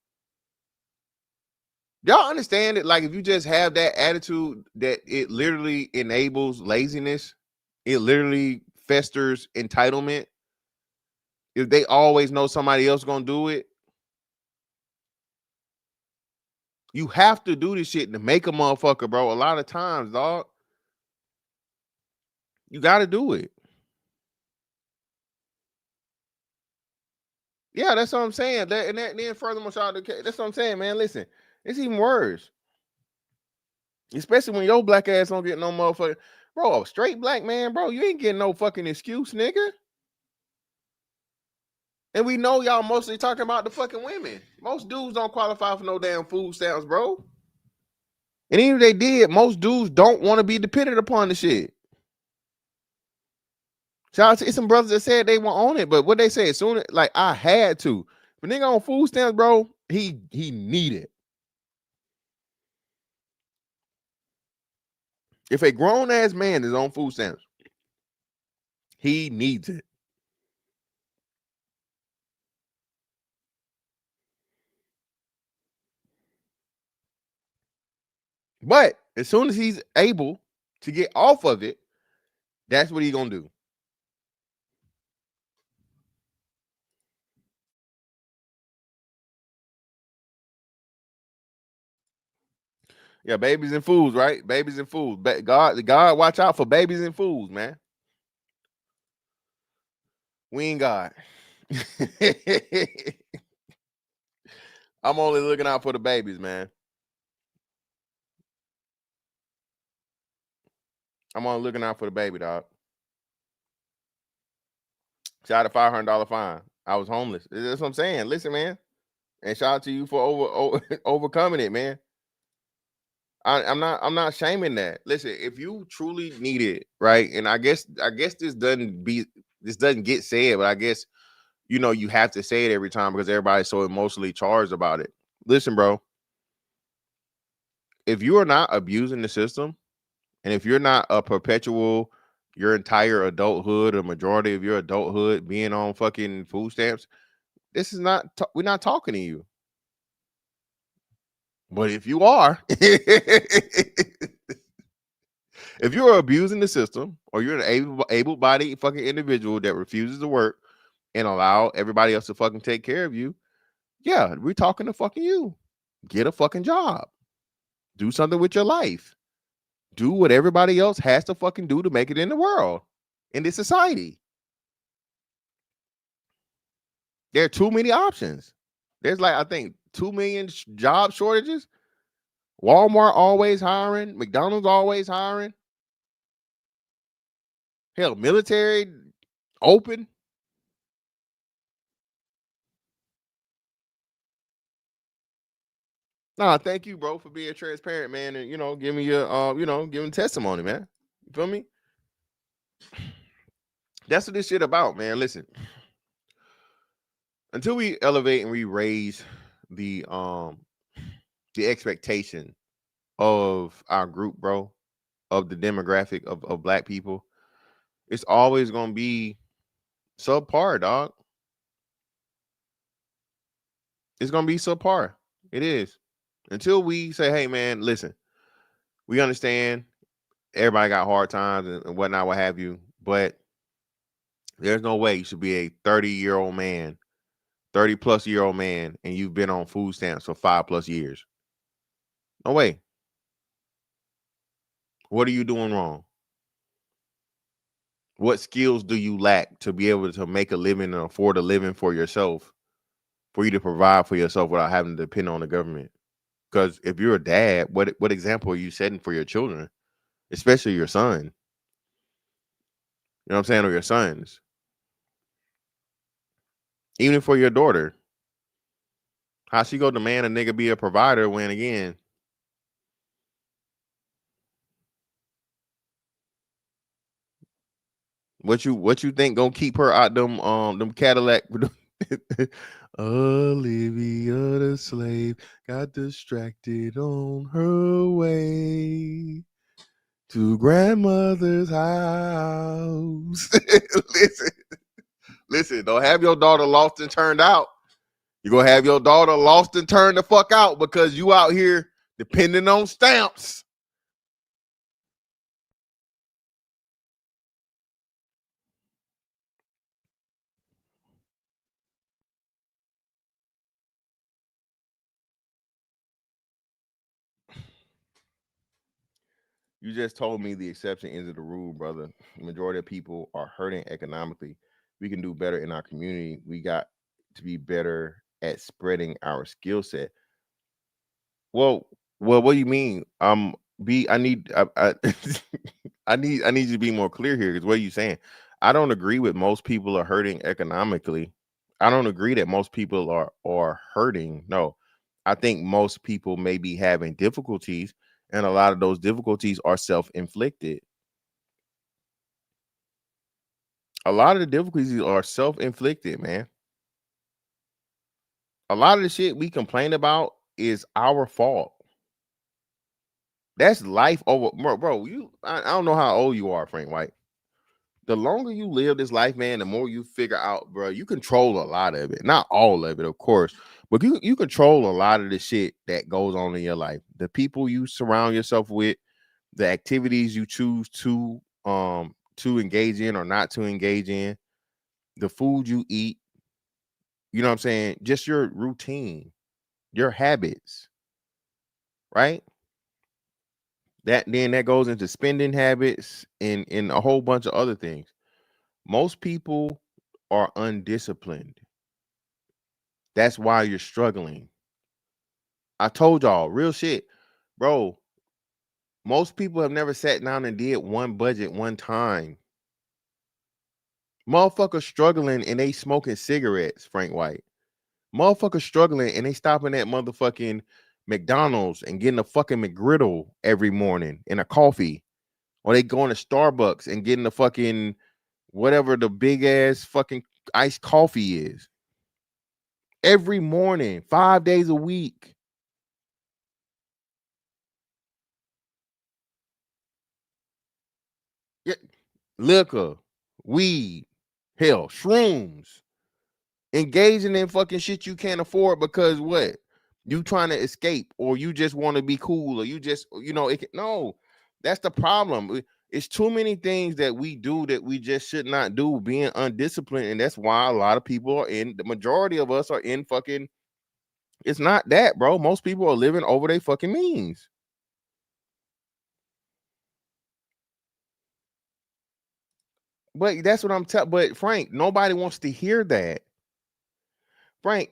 Y'all understand it? Like, if you just have that attitude, that it literally enables laziness, it literally festers entitlement. If they always know somebody else gonna do it, you have to do this shit to make a motherfucker, bro. A lot of times, dog, you got to do it. Yeah, that's what I'm saying. Then furthermore, that's what I'm saying, man. Listen, it's even worse. Especially when your black ass don't get no motherfucker. Bro, a straight black man, bro, you ain't getting no fucking excuse, nigga. And we know y'all mostly talking about the fucking women. Most dudes don't qualify for no damn food stamps, bro. And even if they did, most dudes don't want to be dependent upon the shit. Shout out to some brothers that said they were on it, but what they say as soon as, like, I had to. If a nigga on food stamps, bro, he need it. If a grown ass man is on food stamps, he needs it. But as soon as he's able to get off of it, that's what he's gonna do. Yeah, babies and fools, right? Babies and fools. God, watch out for babies and fools, man. We ain't God. I'm only looking out for the babies, man. I'm only looking out for the baby, dog. Shout out $500 fine. I was homeless. That's what I'm saying. Listen, man, and shout out to you for overcoming it, man. I'm not shaming that. Listen, if you truly need it, right? And I guess this doesn't get said, but I guess you have to say it every time because everybody's so emotionally charged about it. Listen, bro, if you are not abusing the system, and if you're not a perpetual your entire adulthood, a majority of your adulthood being on fucking food stamps, this is not we're not talking to you. But if you are, if you're abusing the system or you're an able-bodied fucking individual that refuses to work and allow everybody else to fucking take care of you, yeah, we're talking to fucking you. Get a fucking job. Do something with your life. Do what everybody else has to fucking do to make it in the world, in this society. There are too many options. There's like, I think, 2 million job shortages. Walmart always hiring. McDonald's always hiring. Hell, military open. Nah, thank you, bro, for being transparent, man, and giving your giving testimony, man. You feel me? That's what this shit about, man. Listen, until we elevate and we raise the expectation of our group, bro, of the demographic of black people, it's always gonna be subpar, dog. It's gonna be subpar. It is. Until we say, hey man, listen, we understand everybody got hard times and whatnot, what have you, but there's no way you should be a 30-year-old man, 30-plus-year-old man, and you've been on food stamps for 5+ years. No way. What are you doing wrong? What skills do you lack to be able to make a living and afford a living for yourself, for you to provide for yourself without having to depend on the government? Because if you're a dad, what example are you setting for your children, especially your son? You know what I'm saying? Or your sons. Even for your daughter. How she go demand a nigga be a provider when, again, what you think gonna keep her out them Cadillac? Olivia the slave got distracted on her way to grandmother's house. listen, don't have your daughter lost and turned out. You're gonna have your daughter lost and turned the fuck out because you out here depending on stamps. You just told me the exception is the rule, brother. The majority of people are hurting economically. We can do better in our community. We got to be better at spreading our skill set. Well, what do you mean? I need, I need you to be more clear here. Because what are you saying? I don't agree with most people are hurting economically. I don't agree that most people are hurting. No, I think most people may be having difficulties, and a lot of those difficulties are self-inflicted. A lot of the difficulties are self-inflicted, man. A lot of the shit we complain about is our fault. That's life over, bro. I don't know how old you are, Frank White. The longer you live this life, man, the more you figure out, bro. You control a lot of it, not all of it, of course, but you control a lot of the shit that goes on in your life. The people you surround yourself with, the activities you choose to engage in or not to engage in, the food you eat. You know what I'm saying? Just your routine, your habits, right? That goes into spending habits and a whole bunch of other things. Most people are undisciplined. That's why you're struggling. I told y'all, real shit, bro. Most people have never sat down and did one budget one time. Motherfuckers struggling and they smoking cigarettes, Frank White. Motherfuckers struggling and they stopping at motherfucking McDonald's and getting a fucking McGriddle every morning and a coffee. Or they going to Starbucks and getting the fucking whatever the big ass fucking iced coffee is. Every morning, 5 days a week. Yeah. Liquor, weed, hell, shrooms. Engaging in fucking shit you can't afford because what? You trying to escape or you just want to be cool or you just, no, that's the problem. It's too many things that we do that we just should not do, being undisciplined. And that's why a lot of people are the majority of us are in fucking, it's not that, bro. Most people are living over their fucking means. But that's what I'm telling. But Frank, nobody wants to hear that. Frank,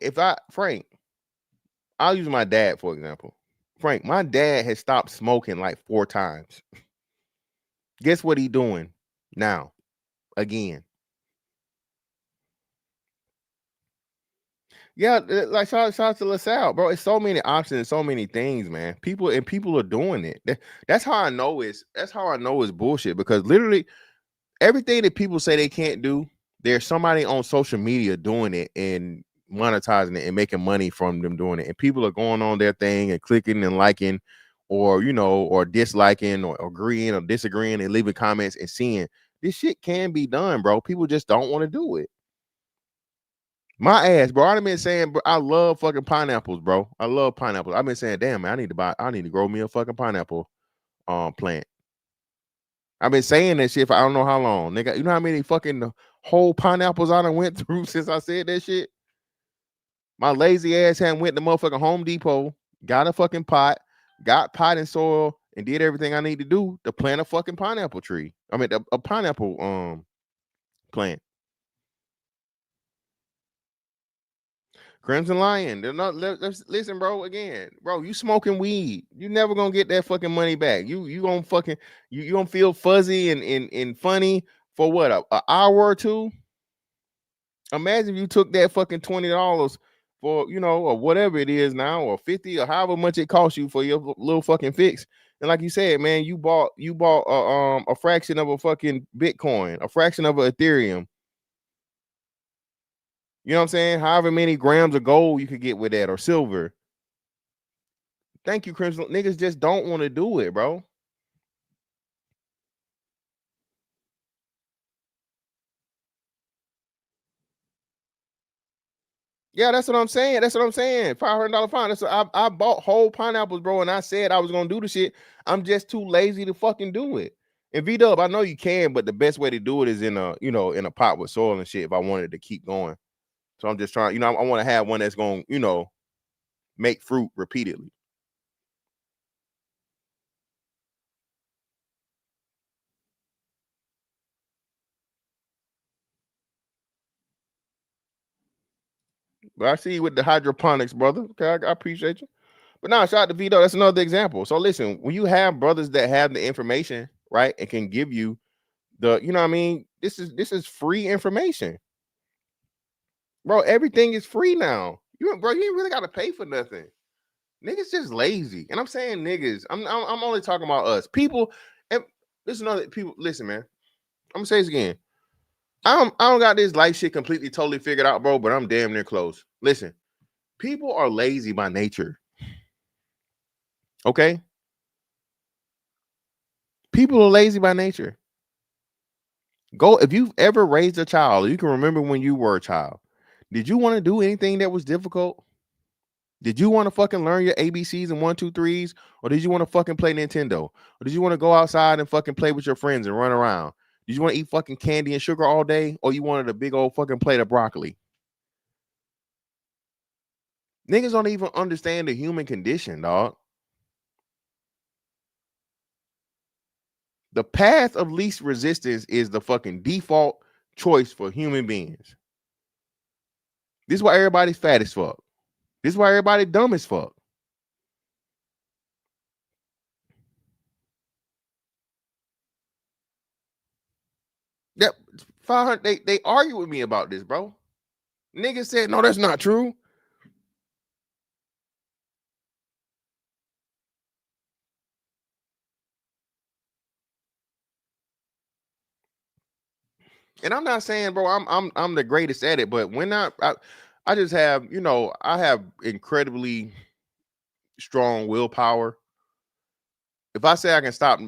I'll use my dad for example. Frank, my dad has stopped smoking like 4 times. Guess what he doing now? Again. Yeah, like shout out to LaSalle, bro. It's so many options, so many things, man. People are doing it. That's how I know it's bullshit because literally everything that people say they can't do, there's somebody on social media doing it and monetizing it and making money from them doing it. And people are going on their thing and clicking and liking or or disliking or agreeing or disagreeing and leaving comments and seeing this shit can be done, bro. People just don't want to do it. My ass, bro. I've been saying, bro, I love fucking pineapples, bro. I love pineapples. I've been saying, damn, man, I need to grow me a fucking pineapple plant. I've been saying that shit for I don't know how long, nigga. You know how many fucking whole pineapples I done went through since I said that shit? My lazy ass hadn't went to motherfucking Home Depot, got a fucking pot, got pot and soil, and did everything I need to do to plant a fucking pineapple tree. I mean, a pineapple plant. Crimson Lion. Let's listen, bro. Again, bro, you smoking weed. You never gonna get that fucking money back. You gonna fucking you gonna feel fuzzy and funny for what a hour or two. Imagine if you took that fucking $20 for or whatever it is now, or 50 or however much it costs you for your little fucking fix. And like you said, man, you bought a fraction of a fucking Bitcoin, a fraction of a Ethereum. You know what I'm saying? However many grams of gold you could get with that or silver. Thank you, Crimson. Niggas just don't want to do it, bro. Yeah, that's what I'm saying. That's what I'm saying. $500 fine. That's what I bought whole pineapples, bro, and I said I was gonna do the shit. I'm just too lazy to fucking do it. And V Dub, I know you can, but the best way to do it is in a in a pot with soil and shit. If I wanted to keep going, so I'm just trying. I want to have one that's gonna make fruit repeatedly. But I see you with the hydroponics, brother. Okay, I appreciate you. But now, shout out to Vito. That's another example. So listen, when you have brothers that have the information, right, and can give you the, you know what I mean? This is free information, bro. Everything is free now. You ain't really got to pay for nothing. Niggas just lazy, and I'm saying niggas. I'm only talking about us. People, and listen, other people. Listen, man. I'm gonna say this again. I don't got this life shit completely totally figured out, bro. But I'm damn near close. Listen, people are lazy by nature. Okay, people are lazy by nature. Go if you've ever raised a child, you can remember when you were a child. Did you want to do anything that was difficult? Did you want to fucking learn your ABCs and one, two, threes? Or did you want to fucking play Nintendo? Or did you want to go outside and fucking play with your friends and run around? Did you want to eat fucking candy and sugar all day? Or you wanted a big old fucking plate of broccoli? Niggas don't even understand the human condition, dog. The path of least resistance is the fucking default choice for human beings. This is why everybody's fat as fuck. This is why everybody dumb as fuck. That 500, they argue with me about this, bro. Niggas said, no, that's not true. And I'm not saying, bro, I'm the greatest at it, but when I just have, I have incredibly strong willpower. If I say I can stop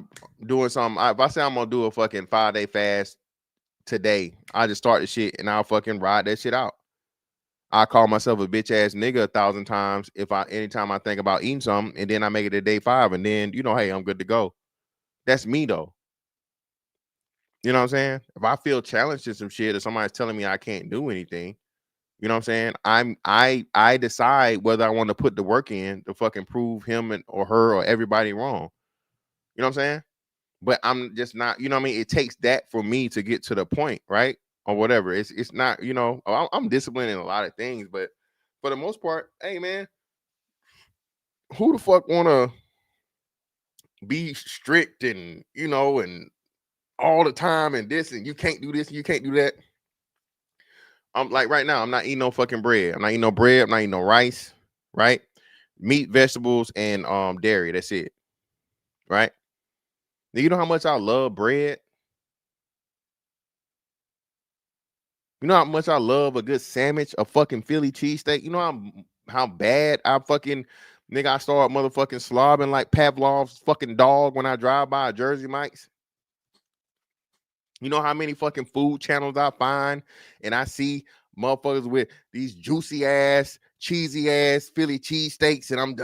doing something, if I say I'm gonna do a fucking 5-day fast today, I just start the shit and I'll fucking ride that shit out. I call myself a bitch ass nigga 1,000 times anytime I think about eating something, and then I make it to day 5, and then hey, I'm good to go. That's me though. You know what I'm saying? If I feel challenged to some shit or somebody's telling me I can't do anything, you know what I'm saying? I decide whether I want to put the work in to fucking prove him or her or everybody wrong. You know what I'm saying? But I'm just not, you know what I mean? It takes that for me to get to the point, right? Or whatever. It's not, I'm disciplined in a lot of things, but for the most part, hey man, who the fuck wanna be strict and and all the time and this and you can't do this and you can't do that? I'm like right now, I'm not eating no fucking bread. I'm not eating no bread. I'm not eating no rice. Right? Meat, vegetables, and dairy. That's it. Right? Now, you know how much I love bread. You know how much I love a good sandwich, a fucking Philly cheesesteak. You know how bad I fucking Nigga, I start motherfucking slobbing like Pavlov's fucking dog when I drive by a Jersey Mike's. You know how many fucking food channels I find and I see motherfuckers with these juicy ass, cheesy ass Philly cheesesteaks, and I'm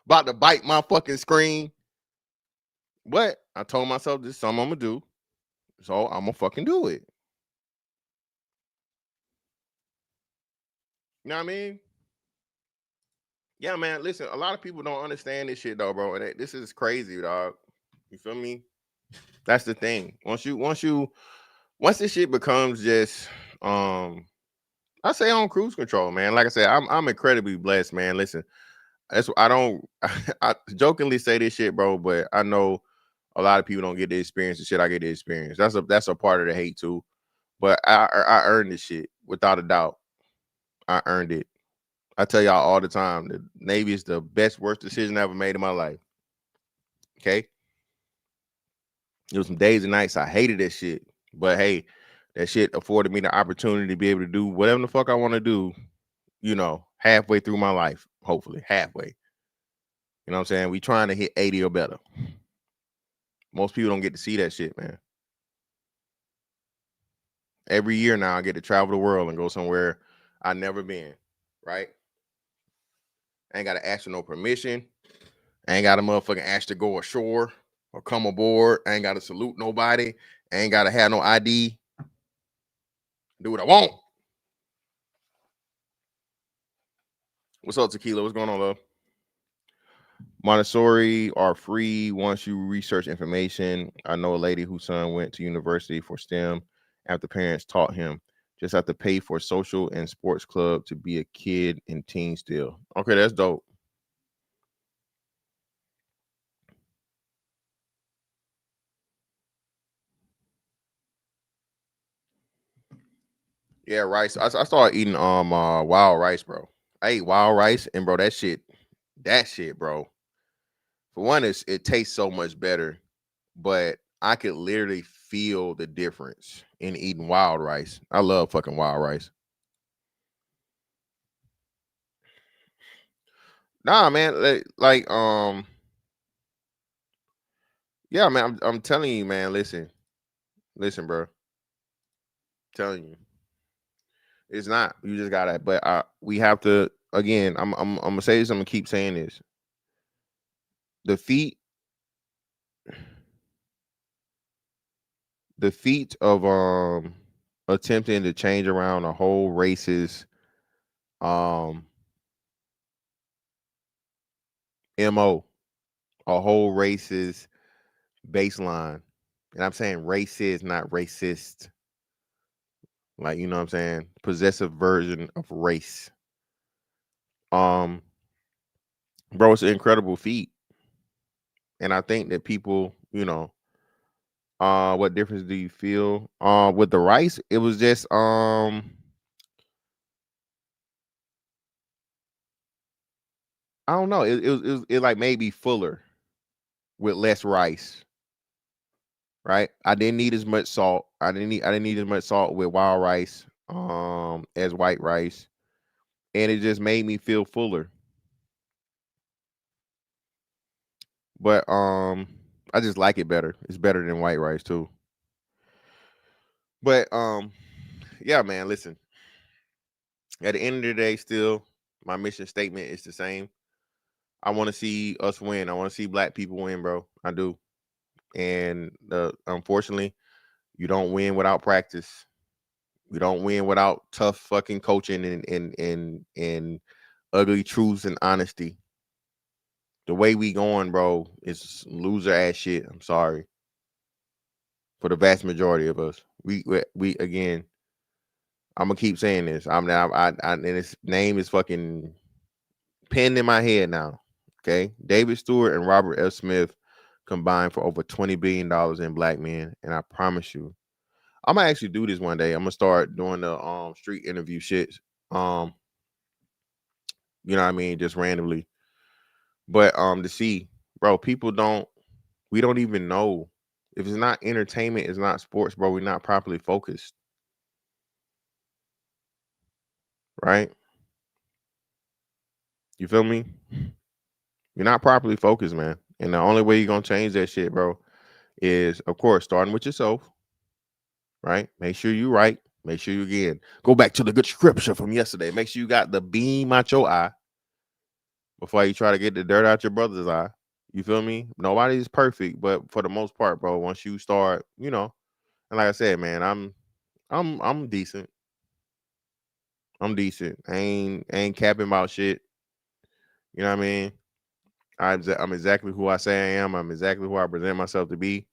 about to bite my fucking screen. But I told myself this is something I'm gonna do. So I'm gonna fucking do it. You know what I mean? Yeah, man. Listen, a lot of people don't understand this shit though, bro. And this is crazy, dog. You feel me? That's the thing. Once this shit becomes just I say on cruise control, man. Like I said, I'm incredibly blessed, man. Listen, I don't I jokingly say this shit, bro, but I know a lot of people don't get the experience the shit I get the experience. That's a part of the hate too. But I earned this shit without a doubt. I earned it. I tell y'all all the time, the Navy is the best, worst decision I ever made in my life. Okay. There was some days and nights I hated that shit. But hey, that shit afforded me the opportunity to be able to do whatever the fuck I want to do, halfway through my life. Hopefully. Halfway. You know what I'm saying? We trying to hit 80 or better. Most people don't get to see that shit, man. Every year now I get to travel the world and go somewhere I never been. Right? I ain't gotta ask for no permission. I ain't got a motherfucking ask to go ashore or come aboard. I ain't got to salute nobody. I ain't got to have no ID. Do what I want. What's up, Tequila? What's going on, love? Montessori are free once you research information. I know a lady whose son went to university for STEM after parents taught him. Just have to pay for social and sports club to be a kid and teen still. Okay, that's dope. Yeah, rice. I started eating wild rice, bro. I ate wild rice, and bro, that shit, bro. For one, it tastes so much better, but I could literally feel the difference in eating wild rice. I love fucking wild rice. Nah, man, yeah, man. I'm telling you, man. Listen, bro. Telling you, it's not. You just gotta. But we have to. Again, I'm gonna say this. I'm gonna keep saying this. The feat, the feat of attempting to change around a whole race's um mo, a whole race's baseline, and I'm saying racist, not racist. Like, you know what I'm saying? Possessive version of race. Um, bro, it's an incredible feat. And I think that people, what difference do you feel? With the rice, it was just I don't know. It like made me fuller with less rice. Right? I didn't need as much salt. I didn't need as much salt with wild rice, as white rice. And it just made me feel fuller. But I just like it better. It's better than white rice too. But yeah, man, listen. At the end of the day, still my mission statement is the same. I want to see us win. I want to see black people win, bro. I do. And unfortunately, you don't win without practice. You don't win without tough fucking coaching and ugly truths and honesty. The way we going, bro, is loser ass shit. I'm sorry. For the vast majority of us. We again, I'm gonna keep saying this. I'm now and his name is fucking pinned in my head now. Okay. David Stewart and Robert F. Smith combined for over $20 billion in black men. And I promise you, I'm gonna actually do this one day. I'm gonna start doing the street interview shit. Um, you know what I mean, just randomly. But to see, bro, we don't even know. If it's not entertainment, it's not sports, bro. We're not properly focused. right? You feel me? You're not properly focused, man. And the only way you're gonna change that shit, bro, is of course starting with yourself, right? Make sure you right. Make sure you again go back to the good scripture from yesterday. Make sure you got the beam out your eye before you try to get the dirt out your brother's eye. You feel me? Nobody's perfect, but for the most part, bro, once you start, and like I said, man, I'm decent. I'm decent. I ain't capping about shit. You know what I mean? I'm exactly who I say I am. I'm exactly who I present myself to be.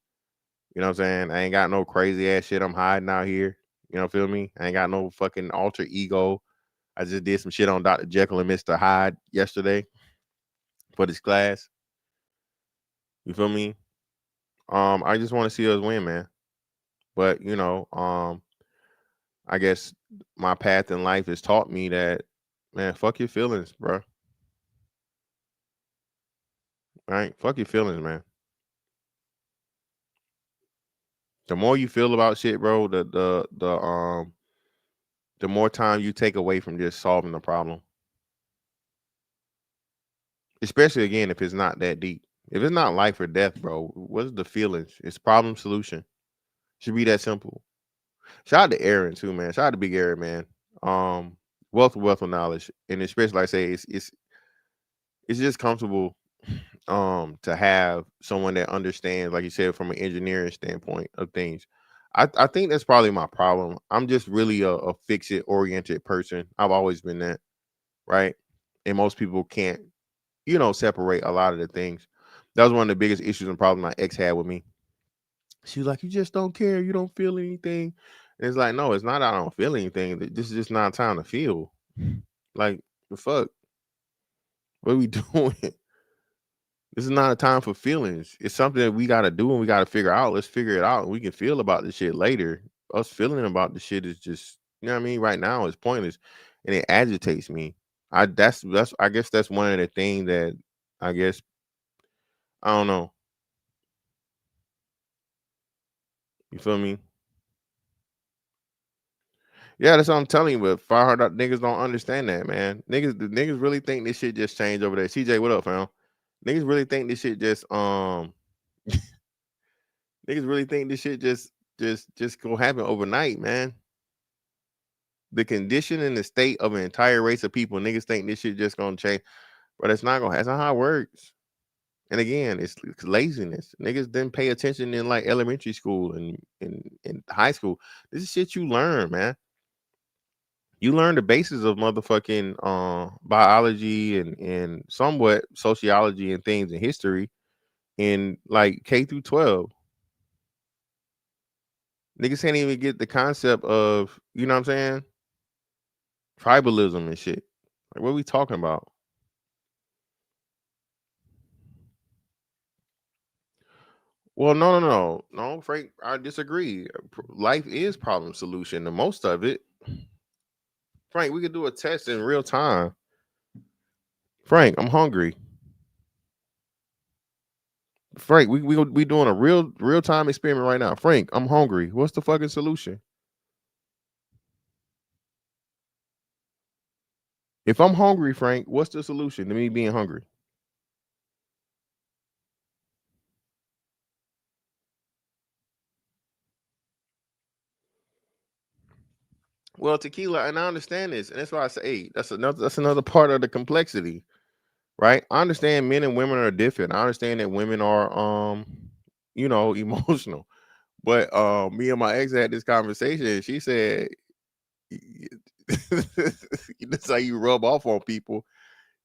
You know what I'm saying? I ain't got no crazy ass shit I'm hiding out here. You know, feel me? I ain't got no fucking alter ego. I just did some shit on Dr. Jekyll and Mr. Hyde yesterday for this class. You feel me? I just want to see us win, man. But I guess my path in life has taught me that, man, fuck your feelings, bro. Right? Fuck your feelings, man. The more you feel about shit, bro, the more time you take away from just solving the problem. Especially again if it's not that deep. If it's not life or death, bro, what's the feelings? It's problem solution. Should be that simple. Shout out to Aaron too, man. Shout out to Big Aaron, man. Um, wealth of knowledge, and especially like I say, it's just comfortable to have someone that understands, like you said, from an engineering standpoint of things. I think that's probably my problem. I'm just really a fix it oriented person. I've always been that, right? And most people can't, separate a lot of the things. That was one of the biggest issues and problems my ex had with me. She was like, "You just don't care. You don't feel anything." And it's like, no, it's not. I don't feel anything. This is just not time to feel. Like the fuck. What are we doing? This is not a time for feelings. It's something that we got to do and we got to figure out. Let's figure it out. And we can feel about this shit later. Us feeling about the shit is just, you know what I mean? Right now, it's pointless, and it agitates me. That's I guess that's one of the things that I guess I don't know. You feel me? Yeah, that's what I'm telling you. But 500 niggas don't understand that, man. The niggas really think this shit just changed over there. CJ, what up, fam? Niggas really think this shit just niggas really think this shit just gonna happen overnight, man. The condition and the state of an entire race of people, niggas think this shit just gonna change, but it's not gonna. That's not how it works. And again, it's laziness. Niggas didn't pay attention in like elementary school and in high school. This is shit you learn, man. You learn the basis of motherfucking biology and somewhat sociology and things in history in like K through 12. Niggas can't even get the concept of, you know what I'm saying? Tribalism and shit. Like, what are we talking about? Well, no, Frank. I disagree. Life is problem solution. The most of it, Frank. We could do a test in real time. Frank, I'm hungry. Frank, we doing a real time experiment right now. Frank, I'm hungry. What's the fucking solution? If I'm hungry, Frank, what's the solution to me being hungry? Well, tequila, and I understand this, and that's why I say, hey, that's another part of the complexity, right? I understand men and women are different. I understand that women are emotional. But me and my ex had this conversation. And she said, "That's how you rub off on people."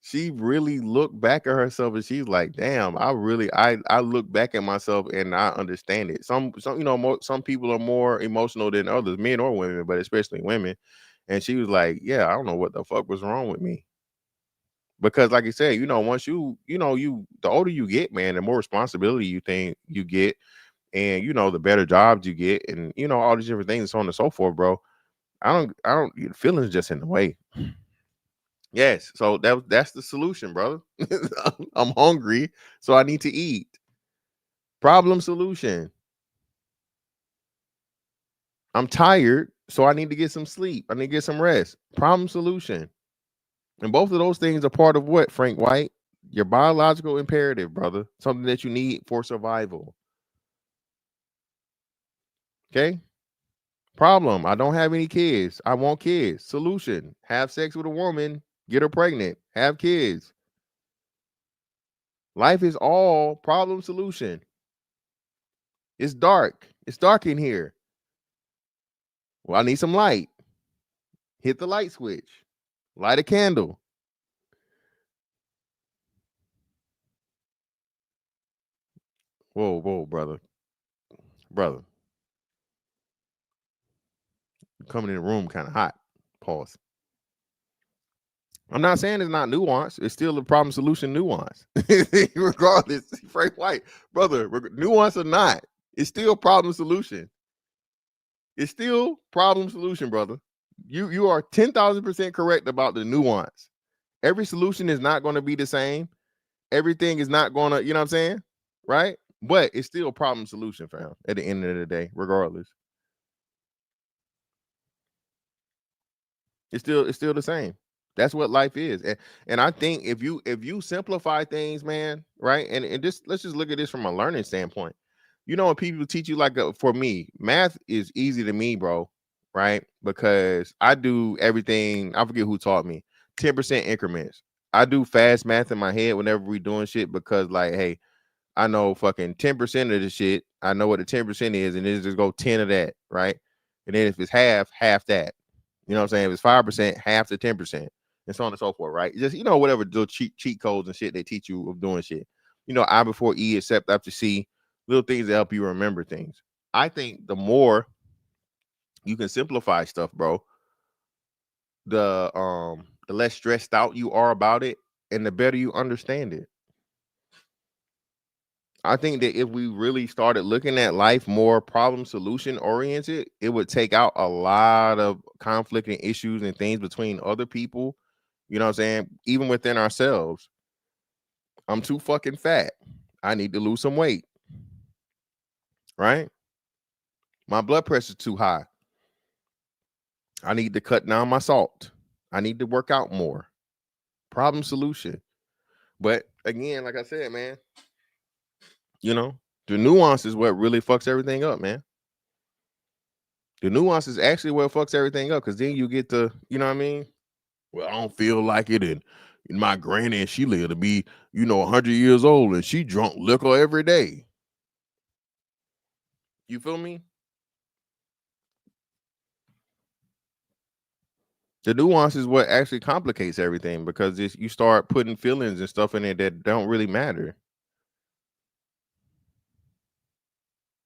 She really looked back at herself and she's like, "Damn, I look back at myself and I understand it." Some some people are more emotional than others, men or women, but especially women. And she was like, "Yeah, I don't know what the fuck was wrong with me." Because like you said, once the older you get, man, the more responsibility you think you get, and the better jobs you get, and all these different things, so on and so forth, bro. I don't feelings just in the way. Yes, so that's the solution, brother. I'm hungry, so I need to eat. Problem solution. I'm tired, So I need to get some sleep. I need to get some rest. Problem solution. And both of those things are part of what, Frank White? Your biological imperative, brother. Something that you need for survival. Okay? Problem. I don't have any kids. I want kids. Solution. Have sex with a woman, get her pregnant, have kids. Life is all problem solution. It's dark. It's dark in here. Well, I need some light. Hit the light switch. Light a candle. Whoa, brother. Brother. Coming in the room kind of hot. Pause. I'm not saying it's not nuance. It's still a problem solution nuance. Regardless, Frank White, brother, nuance or not, it's still problem solution. It's still problem solution, brother. You are 10,000% correct about the nuance. Every solution is not going to be the same. Everything is not going to, you know what I'm saying? Right? But it's still problem solution, fam, at the end of the day, regardless. It's still the same. That's what life is. And I think if you simplify things, man, right? And just let's just look at this from a learning standpoint. You know, when people teach you like for me, math is easy to me, bro, right? Because I do everything, I forget who taught me, 10% increments. I do fast math in my head whenever we doing shit because like, hey, I know fucking 10% of the shit. I know what the 10% is, and then just go 10 of that, right? And then if it's half that. You know what I'm saying? If it's 5%, half to 10%, and so on and so forth, right? Just whatever the cheat codes and shit they teach you of doing shit. I before E, except after C, little things that help you remember things. I think the more you can simplify stuff, bro, the less stressed out you are about it, and the better you understand it. I think that if we really started looking at life more problem solution oriented, it would take out a lot of conflict and issues and things between other people. You know what I'm saying? Even within ourselves. I'm too fucking fat. I need to lose some weight. Right? My blood pressure's too high. I need to cut down my salt. I need to work out more. Problem solution. But again, like I said, man, the nuance is what really fucks everything up, man. The nuance is actually what fucks everything up, because then you get to, you know what I mean? Well, I don't feel like it. And my granny, she lived to be, 100 years old, and she drunk liquor every day. You feel me? The nuance is what actually complicates everything, because you start putting feelings and stuff in it that don't really matter.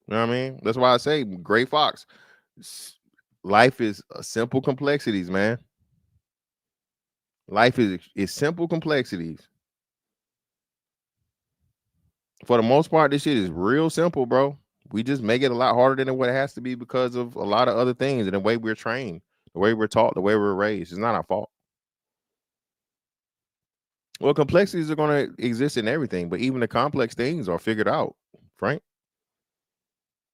You know what I mean? That's why I say, Gray Fox, life is simple complexities, man. Life is simple complexities. For the most part, this shit is real simple, bro. We just make it a lot harder than what it has to be because of a lot of other things and the way we're trained, the way we're taught, the way we're raised. It's not our fault. Well, complexities are going to exist in everything, but even the complex things are figured out, right?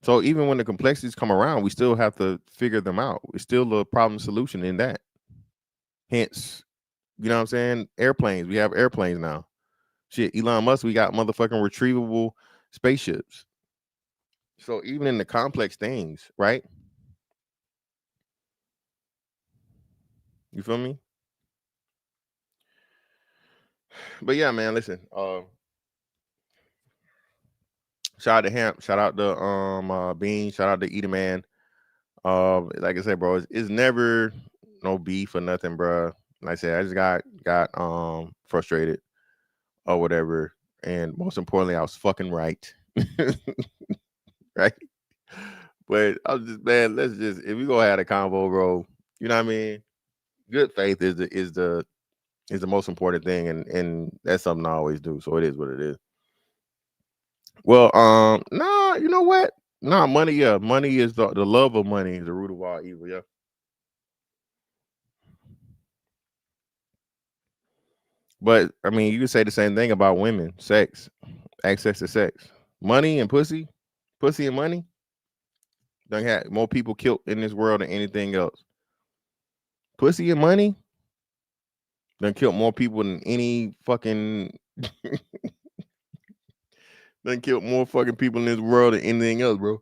So even when the complexities come around, we still have to figure them out. It's still a problem solution in that. Hence, you know what I'm saying? Airplanes. We have airplanes now. Shit, Elon Musk, we got motherfucking retrievable spaceships. So even in the complex things, right? You feel me? But yeah, man, listen. Shout out to Hamp, shout out to Bean, shout out to Eater Man. Like I said, bro, it's never no beef or nothing, bro. Like I said, I just got frustrated or whatever. And most importantly, I was fucking right. Right. But I was just, man, let's just, if we gonna have a convo, bro, you know what I mean? Good faith is the most important thing, and that's something I always do. So it is what it is. Well, nah, you know what? Nah, money, yeah. Money is the love of money is the root of all evil, yeah. But I mean, you can say the same thing about women, sex, access to sex. Money and pussy and money. Done had more people killed in this world than anything else. Pussy and money done killed more people than any fucking done killed more fucking people in this world than anything else, bro.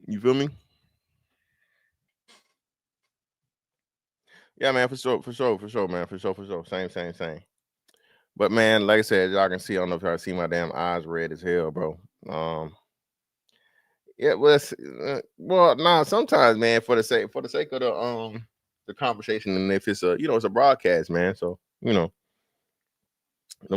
You feel me? Yeah, man, for sure, man, for sure. Same. But man, like I said, y'all can see, I don't know if y'all see my damn eyes red as hell, bro. Yeah, well, nah. Sometimes, man, for the sake of the conversation, and if it's it's a broadcast, man. So them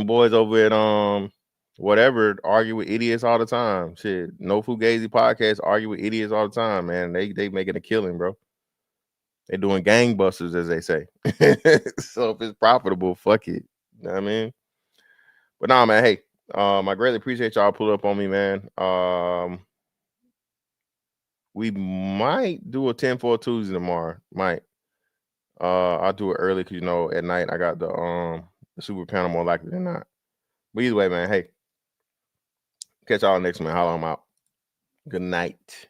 boys over at whatever argue with idiots all the time. Shit, no Fugazi podcast argue with idiots all the time, man. They making a killing, bro. They doing gangbusters, as they say. So if it's profitable, fuck it. You know what I mean? But nah, man. Hey, I greatly appreciate y'all pulling up on me, man. We might do a 10 for a Tuesday tomorrow. Might. I'll do it early because at night I got the super panel more likely than not. But either way, man, hey, catch y'all next man. Holla, I'm out. Good night.